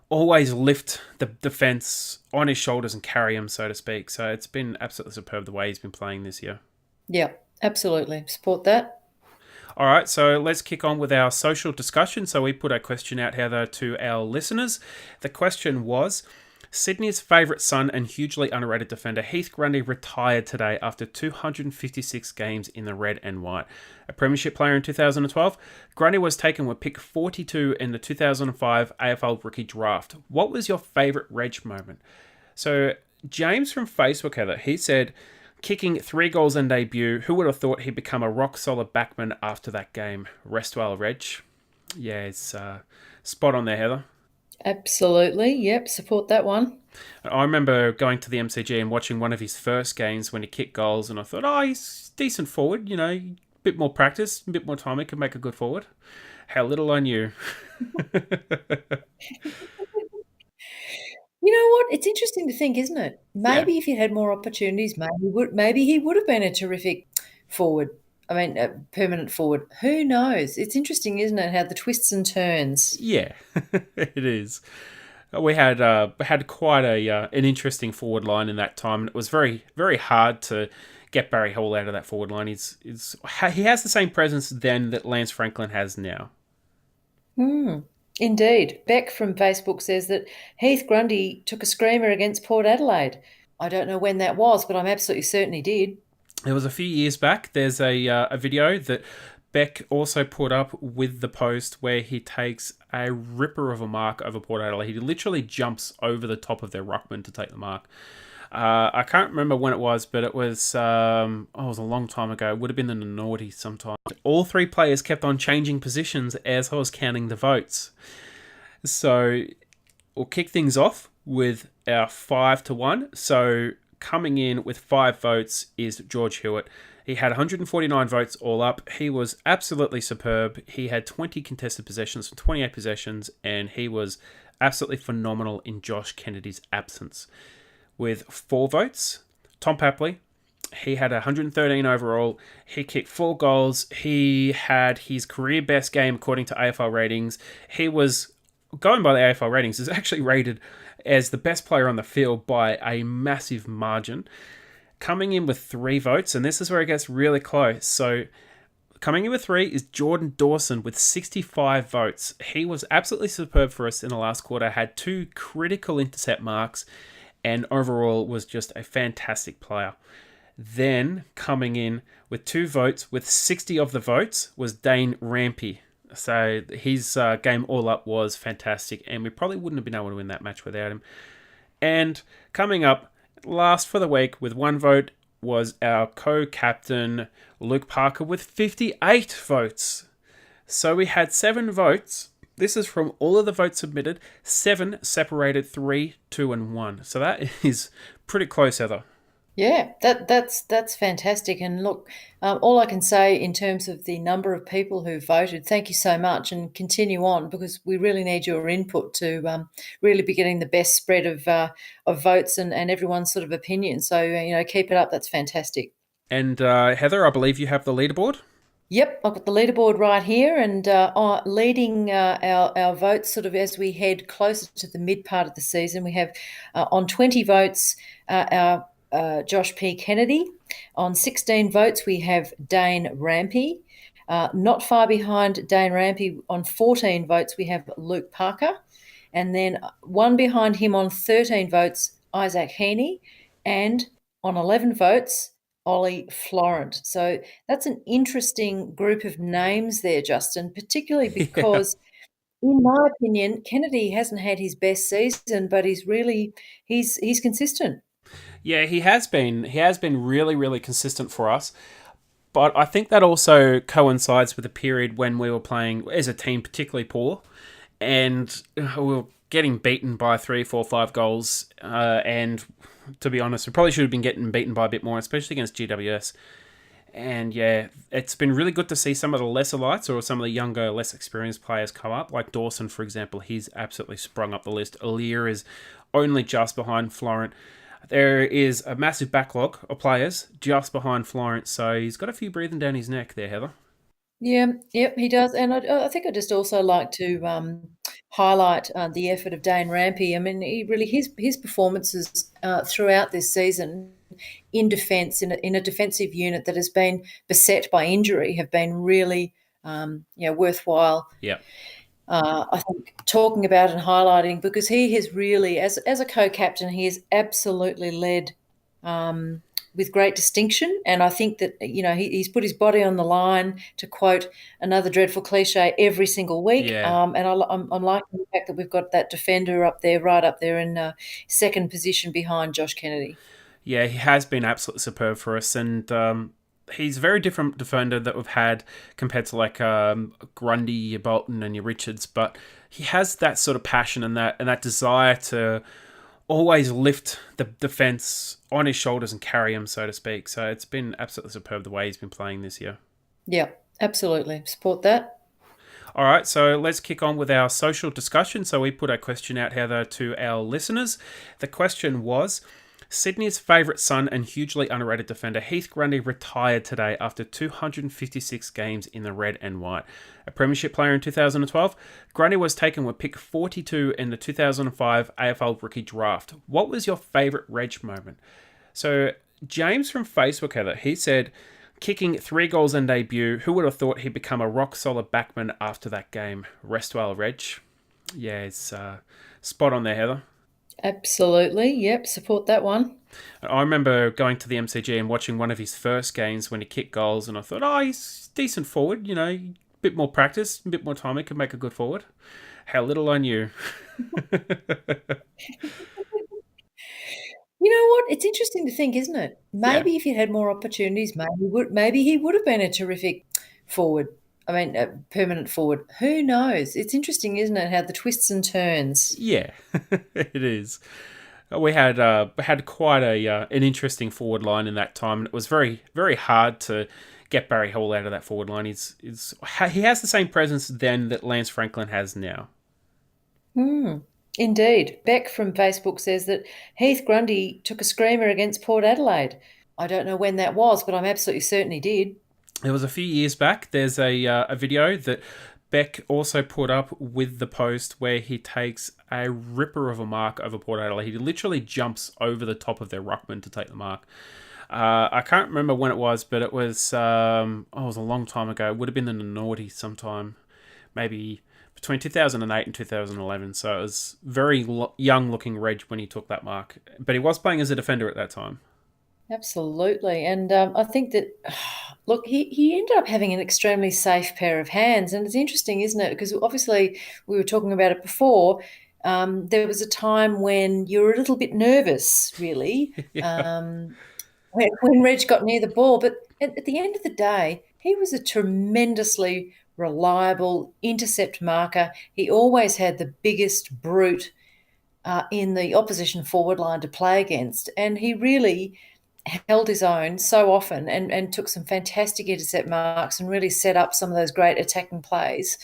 always lift the defence on his shoulders and carry him, so to speak. So it's been absolutely superb the way he's been playing this year. Yeah, absolutely. Support that. All right, so let's kick on with our social discussion. So we put a question out, Heather, to our listeners. The question was, Sydney's favourite son and hugely underrated defender Heath Grundy retired today after 256 games in the red and white. A Premiership player in 2012, Grundy was taken with pick 42 in the 2005 AFL Rookie Draft. What was your favourite Reg moment? So James from Facebook, Heather, he said, Kicking 3 goals in debut. Who would have thought he'd become a rock-solid backman after that game? Rest well, Reg. Yeah, it's spot on there, Heather. Absolutely. Yep, support that one. I remember going to the MCG and watching one of his first games when he kicked goals, and I thought, oh, he's decent forward, a bit more practice, a bit more time, he could make a good forward. How little I knew. You know what? It's interesting to think, isn't it? Maybe if he had more opportunities, maybe he would have been a terrific forward. I mean, a permanent forward. Who knows? It's interesting, isn't it? How the twists and turns. Yeah, it is. We had quite an interesting forward line in that time, and it was very, very hard to get Barry Hall out of that forward line. He has the same presence then that Lance Franklin has now. Indeed. Beck from Facebook says that Heath Grundy took a screamer against Port Adelaide. I don't know when that was, but I'm absolutely certain he did. It was a few years back. There's a video that Beck also put up with the post where he takes a ripper of a mark over Port Adelaide. He literally jumps over the top of their ruckman to take the mark. I can't remember when it was, but it was it was a long time ago. It would have been in the noughties sometime. All 3 players kept on changing positions as I was counting the votes. So we'll kick things off with our 5-1. So coming in with 5 votes is George Hewitt. He had 149 votes all up. He was absolutely superb. He had 20 contested possessions from 28 possessions, and he was absolutely phenomenal in Josh Kennedy's absence. With 4 votes, Tom Papley. He had 113 overall. He kicked 4 goals. He had his career best game according to AFL ratings. He was, going by the AFL ratings, is actually rated as the best player on the field by a massive margin. Coming in with 3 votes, and this is where it gets really close. So coming in with 3 is Jordan Dawson with 65 votes. He was absolutely superb for us in the last quarter, had 2 critical intercept marks, and overall was just a fantastic player. Then coming in with 2 votes, with 60 of the votes, was Dane Rampy. So his game all up was fantastic, and we probably wouldn't have been able to win that match without him. And coming up, last for the week with 1 vote was our co-captain Luke Parker with 58 votes. So we had 7 votes. This is from all of the votes submitted. 7 separated 3, 2, and 1. So that is pretty close, Heather. Yeah, that's fantastic. And look, all I can say in terms of the number of people who voted, thank you so much, and continue on, because we really need your input to really be getting the best spread of votes and everyone's sort of opinion. So keep it up. That's fantastic. And Heather, I believe you have the leaderboard. Yep, I've got the leaderboard right here, and leading our votes sort of as we head closer to the mid part of the season. We have on 20 votes our Josh P. Kennedy. On 16 votes, we have Dane Rampy. Not far behind Dane Rampy, on 14 votes, we have Luke Parker. And then 1 behind him on 13 votes, Isaac Heaney. And on 11 votes, Ollie Florent. So that's an interesting group of names there, Justin, particularly because in my opinion, Kennedy hasn't had his best season, but he's consistent. Yeah, he has been. He has been really, really consistent for us. But I think that also coincides with a period when we were playing as a team particularly poor, and we were getting beaten by 3, 4, 5 goals. And to be honest, we probably should have been getting beaten by a bit more, especially against GWS. And yeah, it's been really good to see some of the lesser lights or some of the younger, less experienced players come up. Like Dawson, for example, he's absolutely sprung up the list. Alir is only just behind Florent. There is a massive backlog of players just behind Florent, so he's got a few breathing down his neck there, Heather. Yeah, yep, he does. And I think I'd just also like to highlight the effort of Dane Rampy. I mean, his performances throughout this season in defence, in a defensive unit that has been beset by injury, have been really worthwhile. Yeah. I think talking about and highlighting, because he has really, as a co-captain, he has absolutely led with great distinction. And I think that, he's put his body on the line, to quote another dreadful cliche, every single week. Yeah. And I'm liking the fact that we've got that defender right up there in second position behind Josh Kennedy. Yeah, he has been absolutely superb for us, and he's a very different defender that we've had compared to like Grundy, your Bolton, and your Richards. But he has that sort of passion and that desire to always lift the defence on his shoulders and carry him, so to speak. So it's been absolutely superb the way he's been playing this year. Yeah, absolutely. Support that. All right, so let's kick on with our social discussion. So we put a question out, Heather, to our listeners. The question was, Sydney's favourite son and hugely underrated defender Heath Grundy retired today after 256 games in the red and white. A Premiership player in 2012, Grundy was taken with pick 42 in the 2005 AFL Rookie Draft. What was your favourite Reg moment? So James from Facebook, Heather, he said, kicking 3 goals in debut, who would have thought he'd become a rock-solid backman after that game? Rest well, Reg. Yeah, it's spot on there, Heather. Absolutely. Yep. Support that one. I remember going to the MCG and watching one of his first games when he kicked goals, and I thought, oh, he's decent forward, a bit more practice, a bit more time, he could make a good forward. How little I knew. You know what? It's interesting to think, isn't it? Maybe if he had more opportunities, maybe he would have been a terrific forward. I mean, a permanent forward. Who knows? It's interesting, isn't it, how the twists and turns. Yeah, it is. We had quite an interesting forward line in that time, and it was very, very hard to get Barry Hall out of that forward line. He has the same presence then that Lance Franklin has now. Indeed. Beck from Facebook says that Heath Grundy took a screamer against Port Adelaide. I don't know when that was, but I'm absolutely certain he did. It was a few years back. There's a video that Beck also put up with the post where he takes a ripper of a mark over Port Adelaide. He literally jumps over the top of their ruckman to take the mark. I can't remember when it was, but it was it was a long time ago. It would have been in the noughties sometime, maybe between 2008 and 2011. So it was very young-looking Reg when he took that mark. But he was playing as a defender at that time. Absolutely. And I think that, look, he ended up having an extremely safe pair of hands. And it's interesting, isn't it? Because obviously we were talking about it before. There was a time when you were a little bit nervous, really, when Reg got near the ball. But at the end of the day, he was a tremendously reliable intercept marker. He always had the biggest brute in the opposition forward line to play against. And he really held his own so often and took some fantastic intercept marks and really set up some of those great attacking plays.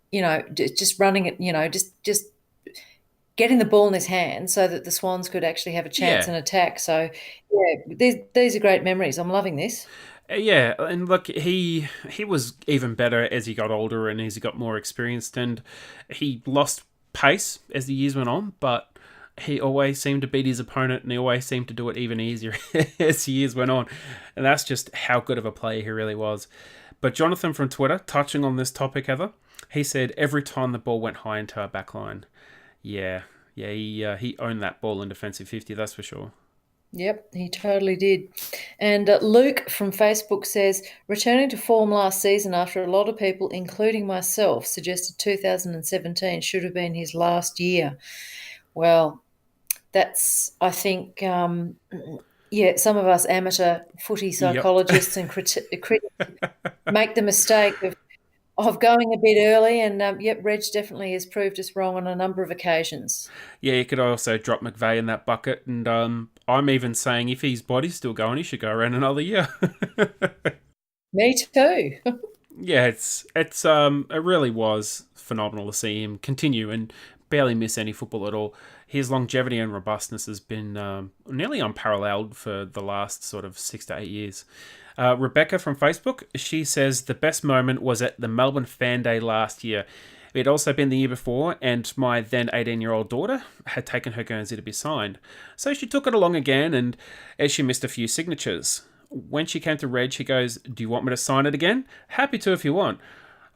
Just running it, just getting the ball in his hand so that the Swans could actually have a chance in attack. So, yeah, these are great memories. I'm loving this. Yeah, and look, he was even better as he got older and as he got more experienced, and he lost pace as the years went on, but he always seemed to beat his opponent, and he always seemed to do it even easier as the years went on. And that's just how good of a player he really was. But Jonathan from Twitter, touching on this topic, Heather, he said every time the ball went high into our back line, he owned that ball in defensive 50, that's for sure. Yep, he totally did. And Luke from Facebook says, returning to form last season after a lot of people, including myself, suggested 2017 should have been his last year. Well, that's, I think, some of us amateur footy psychologists and critics make the mistake of going a bit early, and Reg definitely has proved us wrong on a number of occasions. Yeah, you could also drop McVeigh in that bucket, and I'm even saying if his body's still going, he should go around another year. Me too. Yeah, it really was phenomenal to see him continue and barely miss any football at all. His longevity and robustness has been nearly unparalleled for the last sort of 6 to 8 years. Rebecca from Facebook, she says the best moment was at the Melbourne Fan Day last year. It had also been the year before, and my then 18-year-old daughter had taken her Guernsey to be signed. So she took it along again, and as she missed a few signatures. When she came to Reg, he goes, "Do you want me to sign it again? Happy to if you want."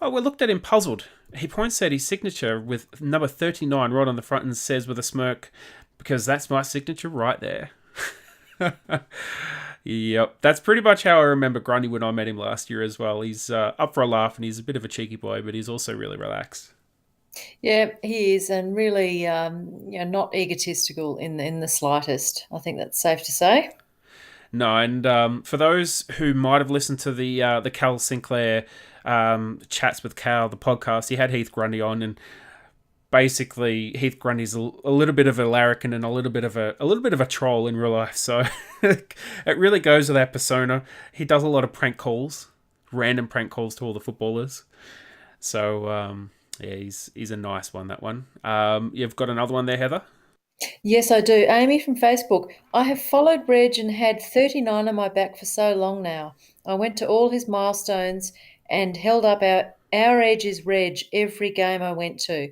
Oh, we looked at him puzzled. He points at his signature with number 39 right on the front and says with a smirk, "Because that's my signature right there." Yep, that's pretty much how I remember Grundy when I met him last year as well. He's up for a laugh and he's a bit of a cheeky boy, but he's also really relaxed. Yeah, he is, and really, not egotistical in the slightest. I think that's safe to say. No, and for those who might have listened to the Cal Sinclair chats with Cal, the podcast, he had Heath Grundy on, and basically Heath Grundy's a little bit of a larrikin and a little bit of a troll in real life. So it really goes with that persona. He does a lot of prank calls, random prank calls to all the footballers. So yeah, he's a nice one. That one. You've got another one there, Heather. Yes, I do. Amy from Facebook. I have followed Reg and had 39 on my back for so long now. I went to all his milestones and held up our edge is Reg every game I went to.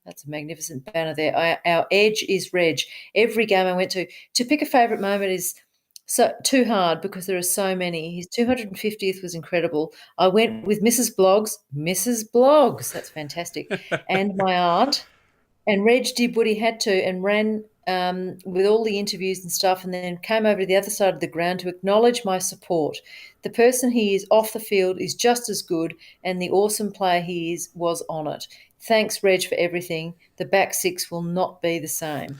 That's a magnificent banner there. Our edge is Reg. Every game I went to. To pick a favourite moment is so too hard because there are so many. His 250th was incredible. I went with Mrs. Blogs. That's fantastic, and my aunt. And Reg did what he had to and ran with all the interviews and stuff, and then came over to the other side of the ground to acknowledge my support. The person he is off the field is just as good, and the awesome player he is was on it. Thanks, Reg, for everything. The back six will not be the same.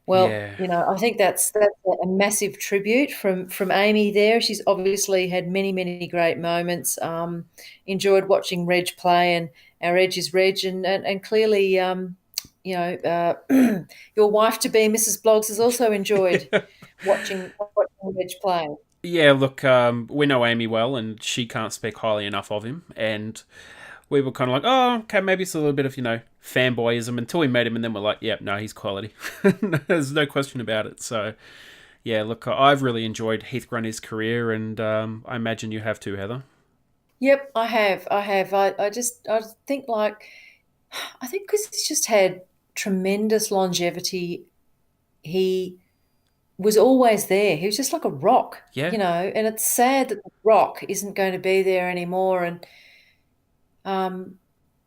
Well, Yeah, I think that's a massive tribute from Amy there. She's obviously had many great moments. Enjoyed watching Reg play, and our Reg is Reg, and clearly, your wife to be, Mrs. Bloggs, has also enjoyed watching Reg play. yeah. Look, we know Amy well, and she can't speak highly enough of him. And we were kind of like, oh, okay, maybe it's a little bit of fanboyism until we met him, and then we're like, yeah, no, he's quality. There's no question about it. So yeah, look, I've really enjoyed Heath Grundy's career, and I imagine you have too, Heather. Yep, I have. I think I think because he's just had tremendous longevity. He was always there. He was just like a rock, Yeah. and it's sad that the rock isn't going to be there anymore. And um,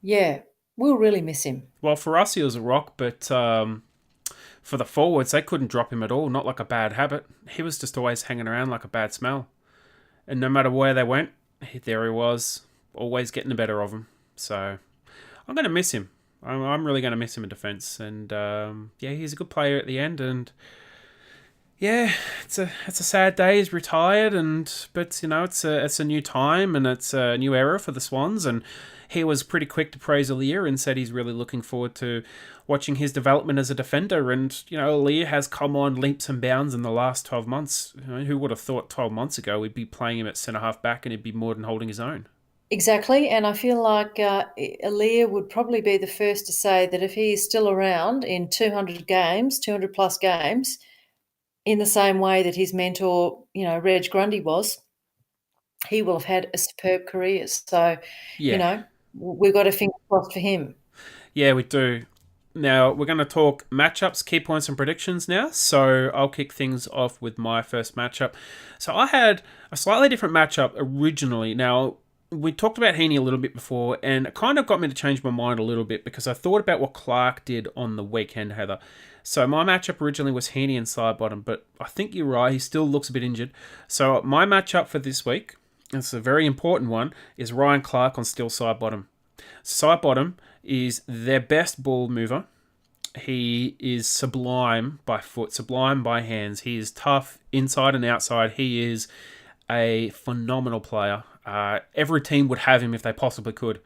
yeah, we'll really miss him. Well, for us, he was a rock, but for the forwards, they couldn't drop him at all. Not like a bad habit. He was just always hanging around like a bad smell. And no matter where they went, there he was, always getting the better of them. So I'm going to miss him. I'm really going to miss him in defence. And yeah, he's a good player at the end. And yeah, it's a sad day. He's retired, but it's a new time and it's a new era for the Swans. And he was pretty quick to praise Aaliyah and said he's really looking forward to watching his development as a defender. And Aaliyah has come on leaps and bounds in the last 12 months. Who would have thought 12 months ago we'd be playing him at centre half back and he'd be more than holding his own. Exactly, and I feel like Aaliyah would probably be the first to say that if he is still around in 200 games, 200 plus games, in the same way that his mentor, Reg Grundy was, he will have had a superb career. So, you Yeah, know, we've got a finger crossed for him. yeah, we do. Now we're going to talk matchups, key points, and predictions now. So I'll kick things off with my first matchup. So I had a slightly different matchup originally. Now we talked about Heaney a little bit before, and it kind of got me to change my mind a little bit because I thought about what Clark did on the weekend, Heather. So my matchup originally was Heaney and Sidebottom, but I think you're right. He still looks a bit injured. So my matchup for this week, and it's a very important one, is Ryan Clark on Steel Sidebottom. Sidebottom is their best ball mover. He is sublime by foot, sublime by hands. He is tough inside and outside. He is a phenomenal player. Every team would have him if they possibly could.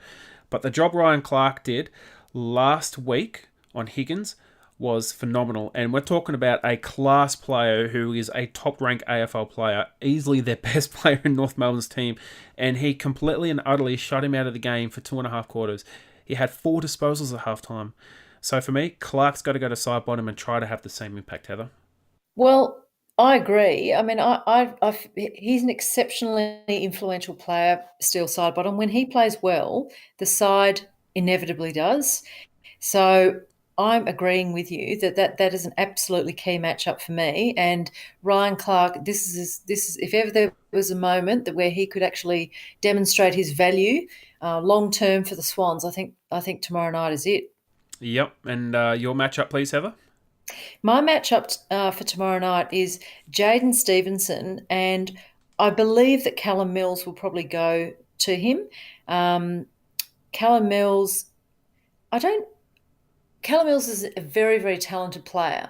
But the job Ryan Clark did last week on Higgins was phenomenal. And we're talking about a class player who is a top-ranked AFL player, easily their best player in North Melbourne's team. And he completely and utterly shut him out of the game for 2.5 quarters. He had 4 disposals at halftime. So for me, Clark's got to go to Sidebottom and try to have the same impact, Heather. Well, I agree. I mean, he's an exceptionally influential player, Steel Sidebottom. When he plays well, the side inevitably does. So I'm agreeing with you that is an absolutely key matchup for me. And Ryan Clark, this is if ever there was a moment that where he could actually demonstrate his value long term for the Swans, I think tomorrow night is it. Yep, and your matchup, please, Heather? My matchup for tomorrow night is Jaden Stevenson, and I believe that Callum Mills will probably go to him. Callum Mills Callum Mills is a very, very talented player.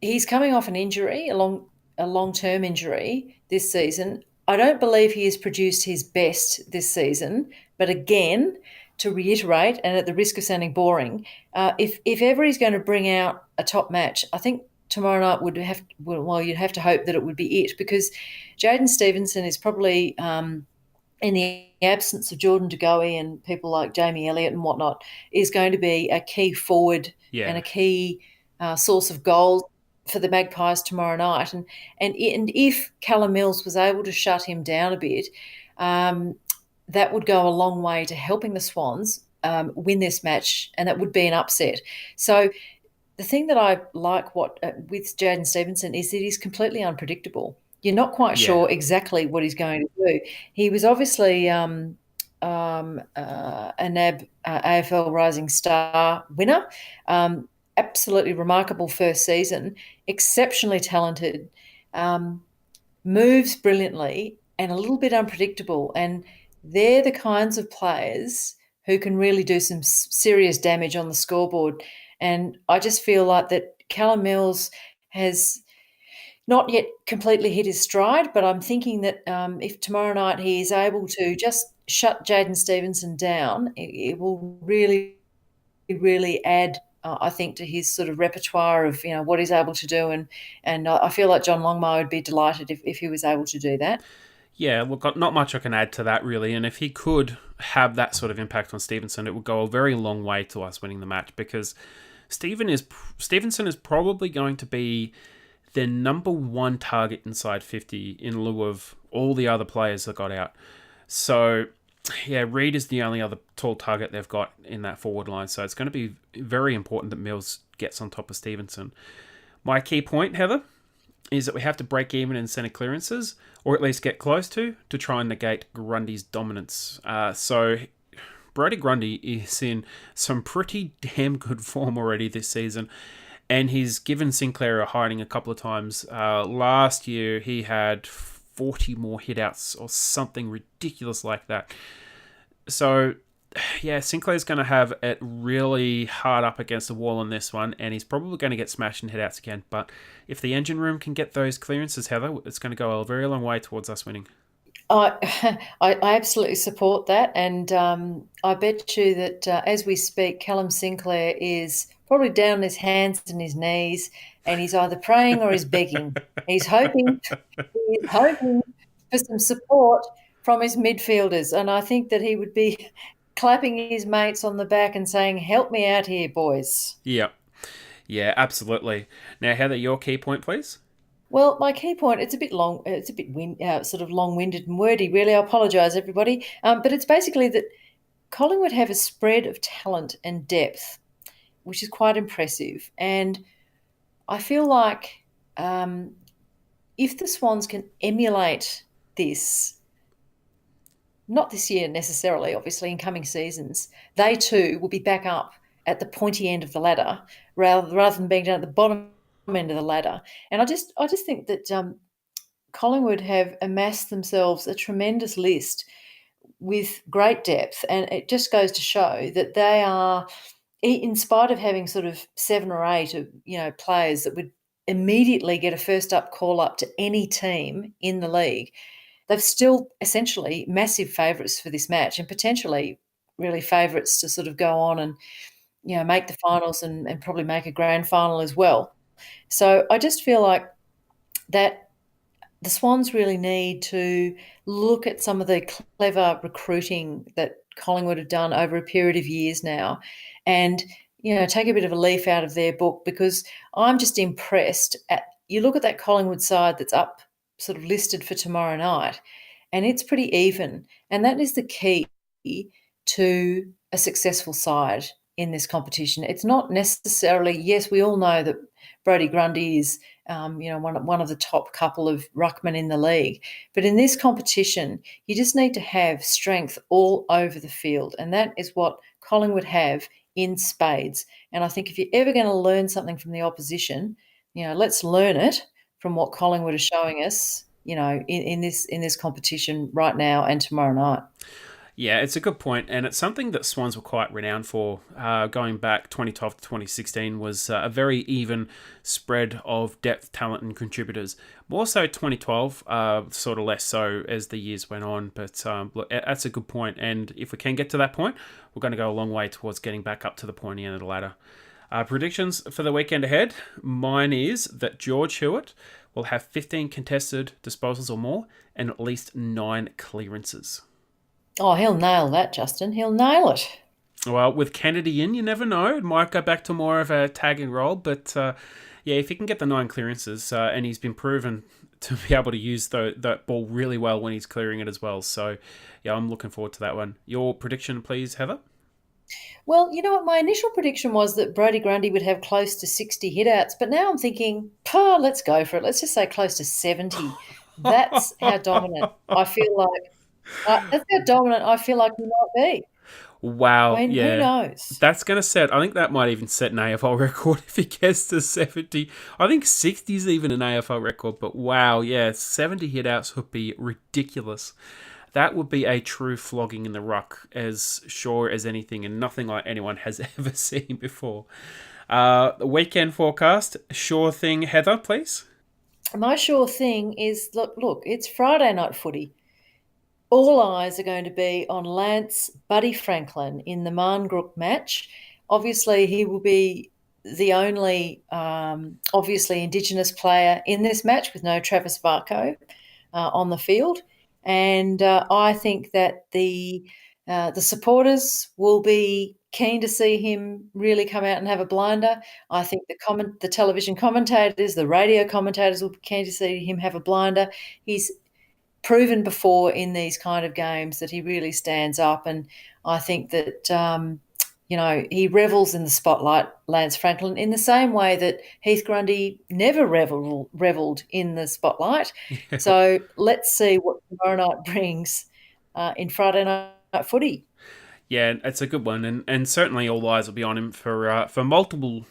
He's coming off an injury, a long-term injury this season. I don't believe he has produced his best this season. But again, to reiterate, and at the risk of sounding boring, if ever he's going to bring out a top match, I think tomorrow night you'd have to hope that it would be it, because Jaden Stevenson is probably in the absence of Jordan De Goey and people like Jamie Elliott and whatnot, is going to be a key forward and a key source of goals for the Magpies tomorrow night. And if Callum Mills was able to shut him down a bit, that would go a long way to helping the Swans win this match, and that would be an upset. So the thing that I like with Jaden Stevenson is that he's completely unpredictable. You're not quite sure exactly what he's going to do. He was obviously a NAB AFL Rising Star winner. Absolutely remarkable first season, exceptionally talented, moves brilliantly, and a little bit unpredictable. And they're the kinds of players who can really do some serious damage on the scoreboard. And I just feel like that Callum Mills has not yet completely hit his stride, but I'm thinking that if tomorrow night he is able to just shut Jaden Stevenson down, it will really, really add, I think, to his sort of repertoire of what he's able to do, and I feel like John Longmire would be delighted if he was able to do that. Yeah, look, not much I can add to that really, and if he could have that sort of impact on Stevenson, it would go a very long way to us winning the match, because Stevenson is probably going to be their number one target inside 50 in lieu of all the other players that got out. So, yeah, Reid is the only other tall target they've got in that forward line. So it's going to be very important that Mills gets on top of Stevenson. My key point, Heather, is that we have to break even in centre clearances, or at least get close to try and negate Grundy's dominance. So Brodie Grundy is in some pretty damn good form already this season, and he's given Sinclair a hiding a couple of times. Last year, he had 40 more hitouts or something ridiculous like that. So, yeah, Sinclair's going to have it really hard up against the wall on this one, and he's probably going to get smashed in hitouts again. But if the engine room can get those clearances, Heather, it's going to go a very long way towards us winning. I absolutely support that, and I bet you that as we speak, Callum Sinclair is probably down on his hands and his knees, and he's either praying or he's begging. He's hoping for some support from his midfielders, and I think that he would be clapping his mates on the back and saying, "Help me out here, boys." Yeah, absolutely. Now, Heather, your key point, please. Well, my key point, it's a bit long, it's a bit sort of long-winded and wordy, really. I apologise, everybody. But it's basically that Collingwood have a spread of talent and depth, which is quite impressive. And I feel like if the Swans can emulate this, not this year necessarily, obviously, in coming seasons, they too will be back up at the pointy end of the ladder rather than being down at the bottom end of the ladder. And I just think that Collingwood have amassed themselves a tremendous list with great depth, and it just goes to show that they are, in spite of having sort of 7 or 8 of players that would immediately get a first up call up to any team in the league, they've still essentially massive favourites for this match, and potentially really favourites to sort of go on and make the finals and probably make a grand final as well. So I just feel like that the Swans really need to look at some of the clever recruiting that Collingwood have done over a period of years now, and take a bit of a leaf out of their book, because I'm just impressed you look at that Collingwood side that's up sort of listed for tomorrow night, and it's pretty even, and that is the key to a successful side in this competition. It's not necessarily, yes, we all know that Brodie Grundy is, one of the top couple of ruckmen in the league. But in this competition, you just need to have strength all over the field, and that is what Collingwood have in spades. And I think if you're ever going to learn something from the opposition, let's learn it from what Collingwood are showing us, in this competition right now and tomorrow night. Yeah, it's a good point, and it's something that Swans were quite renowned for. Going back 2012 to 2016 was a very even spread of depth, talent, and contributors. More so 2012, sort of less so as the years went on. But look, that's a good point, and if we can get to that point, we're going to go a long way towards getting back up to the pointy end of the ladder. Predictions for the weekend ahead. Mine is that George Hewitt will have 15 contested disposals or more, and at least 9 clearances. Oh, he'll nail that, Justin. He'll nail it. Well, with Kennedy in, you never know. It might go back to more of a tagging role, but yeah, if he can get the 9 clearances, and he's been proven to be able to use that ball really well when he's clearing it as well. So, yeah, I'm looking forward to that one. Your prediction, please, Heather? Well, you know what? My initial prediction was that Brodie Grundy would have close to 60 hitouts, but now I'm thinking, let's go for it. Let's just say close to 70. That's how dominant I feel like. That's how dominant I feel like he might be. Wow, I mean, yeah. who knows? That's going to set, I think that might even set an AFL record if he gets to 70. I think 60 is even an AFL record, but wow, yeah, 70 hitouts would be ridiculous. That would be a true flogging in the ruck, as sure as anything, and nothing like anyone has ever seen before. The weekend forecast, sure thing, Heather, please. My sure thing is, look, it's Friday night footy. All eyes are going to be on Lance Buddy Franklin in the Marngrook match. Obviously, he will be the only obviously Indigenous player in this match with no Travis Varco on the field. And I think that the supporters will be keen to see him really come out and have a blinder. I think the television commentators, the radio commentators will be keen to see him have a blinder. He's proven before in these kind of games that he really stands up, and I think that he revels in the spotlight, Lance Franklin, in the same way that Heath Grundy never revelled in the spotlight. Yeah. So let's see what tomorrow night brings in Friday night footy. Yeah, it's a good one, and certainly all eyes will be on him for multiple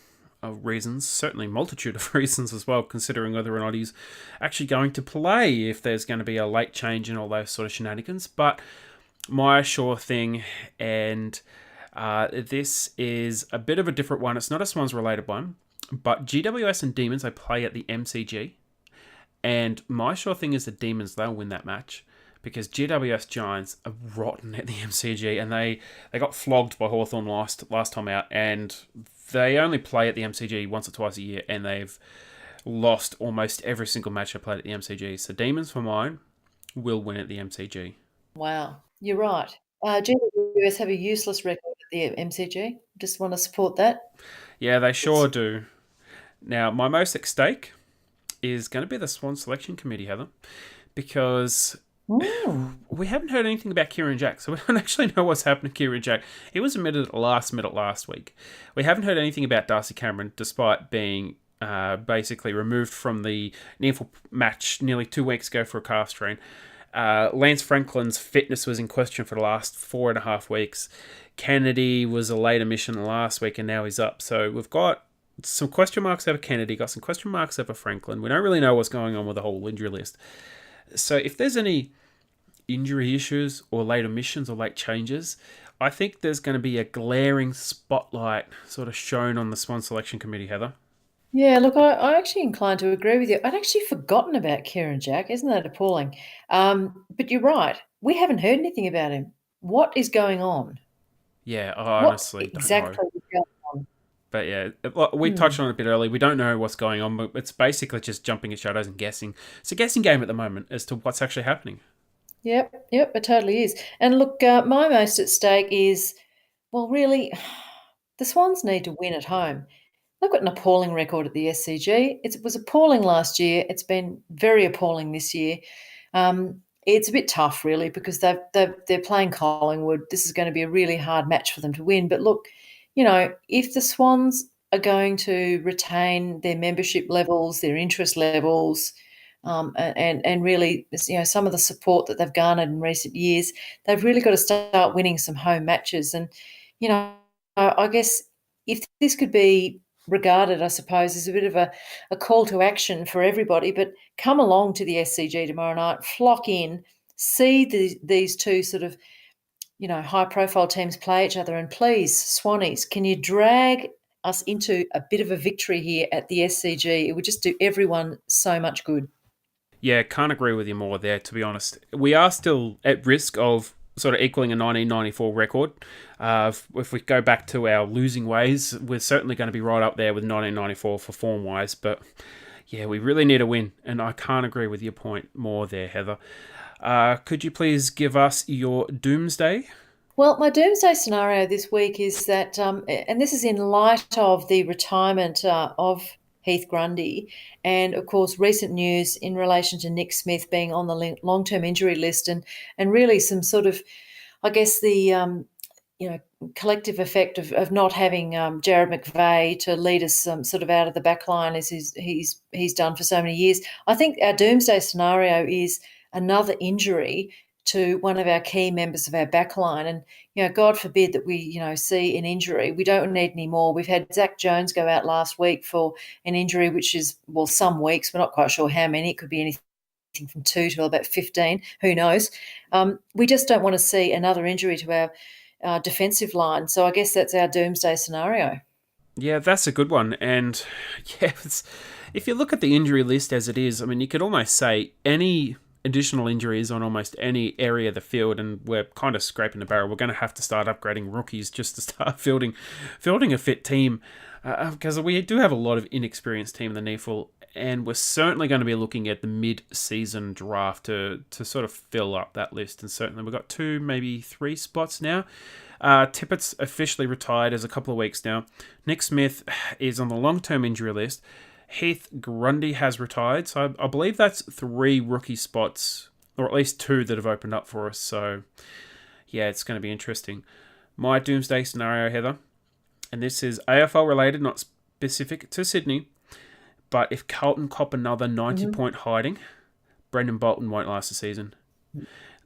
reasons, certainly multitude of reasons as well, considering whether or not he's actually going to play, if there's going to be a late change and all those sort of shenanigans. But my sure thing, and this is a bit of a different one. It's not a Swans related one, but GWS and Demons, they play at the MCG, and my sure thing is the Demons, they'll win that match. Because GWS Giants are rotten at the MCG, and they got flogged by Hawthorn last time out, and they only play at the MCG once or twice a year, and they've lost almost every single match they played at the MCG. So Demons, for mine, will win at the MCG. Wow, you're right. GWS have a useless record at the MCG. Just want to support that. Yeah, they sure do. Now, my most at stake is going to be the Swan Selection Committee, Heather, because we haven't heard anything about Kieran Jack, so we don't actually know what's happened to Kieran Jack. He was admitted at the last minute last week. We haven't heard anything about Darcy Cameron, despite being basically removed from the nearful match nearly 2 weeks ago for a calf strain. Lance Franklin's fitness was in question for the last 4.5 weeks. Kennedy was a late admission last week, and now he's up. So we've got some question marks over Kennedy, got some question marks over Franklin. We don't really know what's going on with the whole injury list. So if there's any injury issues or late admissions or late changes, I think there's going to be a glaring spotlight sort of shown on the Swan Selection Committee, Heather. Yeah, look, I actually inclined to agree with you. I'd actually forgotten about Kieran Jack. Isn't that appalling? But you're right. We haven't heard anything about him. What is going on? Yeah, I honestly don't know. Is going on? But yeah, we touched on it a bit earlier. We don't know what's going on, but it's basically just jumping at shadows and guessing. It's a guessing game at the moment as to what's actually happening. Yep, it totally is. And look, my most at stake is, well, really, the Swans need to win at home. They've got an appalling record at the SCG. It was appalling last year. It's been very appalling this year. It's a bit tough, really, because they're playing Collingwood. This is going to be a really hard match for them to win. But look, if the Swans are going to retain their membership levels, their interest levels, and really, some of the support that they've garnered in recent years, they've really got to start winning some home matches. And, I guess if this could be regarded, I suppose, as a bit of a call to action for everybody, but come along to the SCG tomorrow night, flock in, see these two sort of high-profile teams play each other. And please, Swannies, can you drag us into a bit of a victory here at the SCG? It would just do everyone so much good. Yeah, can't agree with you more there, to be honest. We are still at risk of sort of equaling a 1994 record. If we go back to our losing ways, we're certainly going to be right up there with 1994 for form-wise. But yeah, we really need a win, and I can't agree with your point more there, Heather. Could you please give us your doomsday? Well, my doomsday scenario this week is that, and this is in light of the retirement of Heath Grundy, and of course, recent news in relation to Nick Smith being on the long-term injury list, and really some sort of, I guess, the collective effect of not having Jared McVeigh to lead us sort of out of the back line as he's done for so many years. I think our doomsday scenario is another injury to one of our key members of our backline. And, God forbid that we, see an injury. We don't need any more. We've had Zach Jones go out last week for an injury, which is, some weeks. We're not quite sure how many. It could be anything from 2 to about 15. Who knows? We just don't want to see another injury to our defensive line. So I guess that's our doomsday scenario. Yeah, that's a good one. And yeah, if you look at the injury list as it is, I mean, you could almost say any additional injuries on almost any area of the field, and we're kind of scraping the barrel. We're going to have to start upgrading rookies just to start fielding a fit team, because we do have a lot of inexperienced team in the NEFL, and we're certainly going to be looking at the mid-season draft to sort of fill up that list. And certainly we've got 2, maybe 3 spots now. Tippett's officially retired as a couple of weeks now. Nick Smith is on the long-term injury list. Heath Grundy has retired, so I believe that's 3 rookie spots, or at least 2 that have opened up for us. So, yeah, it's going to be interesting. My doomsday scenario, Heather, and this is AFL related, not specific to Sydney, but if Carlton cop another 90-point hiding, Brendan Bolton won't last the season.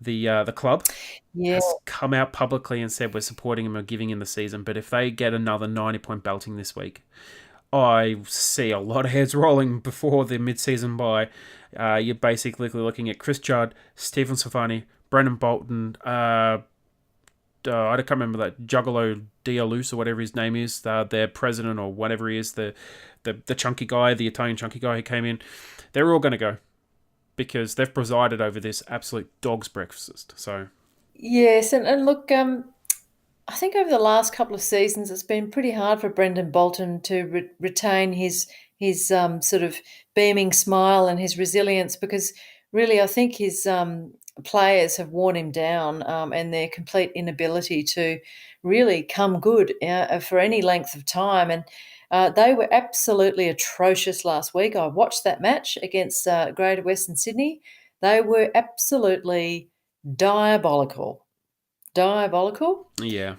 The club has come out publicly and said we're supporting him and giving him the season, but if they get another 90-point belting this week, I see a lot of heads rolling before the mid-season bye. You're basically looking at Chris Judd, Stephen Safani, Brendan Bolton, I can't remember that Juggalo Dialus or whatever his name is, their president or whatever he is, the chunky guy, the Italian chunky guy who came in. They're all going to go because they've presided over this absolute dog's breakfast. So yes, and look, I think over the last couple of seasons, it's been pretty hard for Brendan Bolton to retain his sort of beaming smile and his resilience, because really I think his players have worn him down, and their complete inability to really come good for any length of time. And they were absolutely atrocious last week. I watched that match against Greater Western Sydney. They were absolutely diabolical. yeah.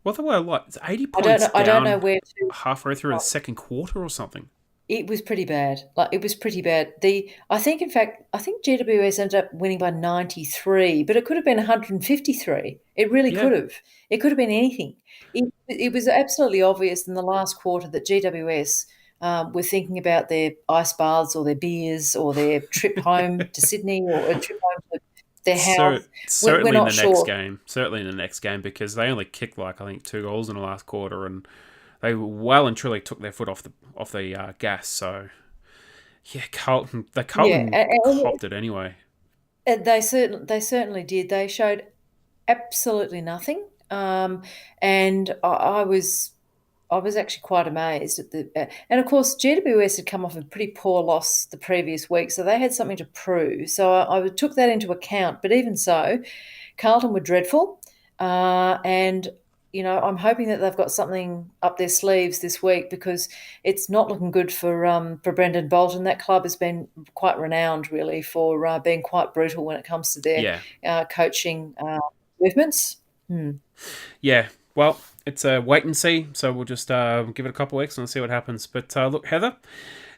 Well, they were like 80 points I don't know where to. halfway through the second quarter or something. It was pretty bad. It was pretty bad. I think GWS ended up winning by 93, but it could have been 153. It really could have. It could have been anything. It was absolutely obvious in the last quarter that GWS were thinking about their ice baths or their beers or their trip home to Sydney or a trip home to their house. Certainly in the next game. Certainly in the next game, because they only kicked 2 goals in the last quarter, and they well and truly took their foot off the gas. So, yeah, Carlton copped it anyway. They certainly did. They showed absolutely nothing, and I was actually quite amazed at and of course GWS had come off a pretty poor loss the previous week, so they had something to prove. So I took that into account. But even so, Carlton were dreadful, and I'm hoping that they've got something up their sleeves this week, because it's not looking good for Brendan Bolton. That club has been quite renowned, really, for being quite brutal when it comes to their coaching movements. Yeah, well, it's a wait and see, so we'll just give it a couple of weeks and see what happens. But look, Heather,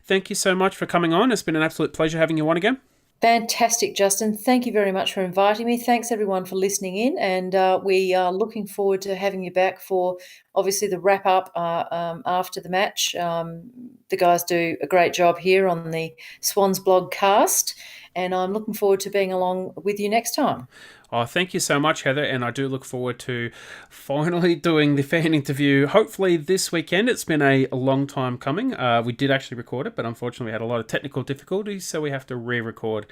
thank you so much for coming on. It's been an absolute pleasure having you on again. Fantastic, Justin. Thank you very much for inviting me. Thanks, everyone, for listening in. And we are looking forward to having you back for, obviously, the wrap-up after the match. The guys do a great job here on the Swans blog cast. and I'm looking forward to being along with you next time. Oh, thank you so much, Heather, and I do look forward to finally doing the fan interview, hopefully this weekend. It's been a long time coming. We did actually record it, but unfortunately we had a lot of technical difficulties, so we have to re-record.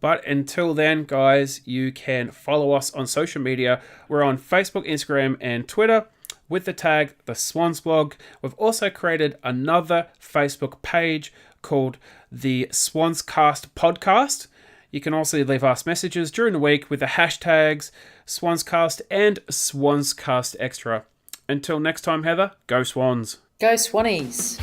But until then, guys, you can follow us on social media. We're on Facebook, Instagram, and Twitter with the tag The Swans Blog. We've also created another Facebook page called the SwansCast Podcast. You can also leave us messages during the week with the hashtags SwansCast and SwansCast Extra. Until next time, Heather, go Swans. Go Swannies.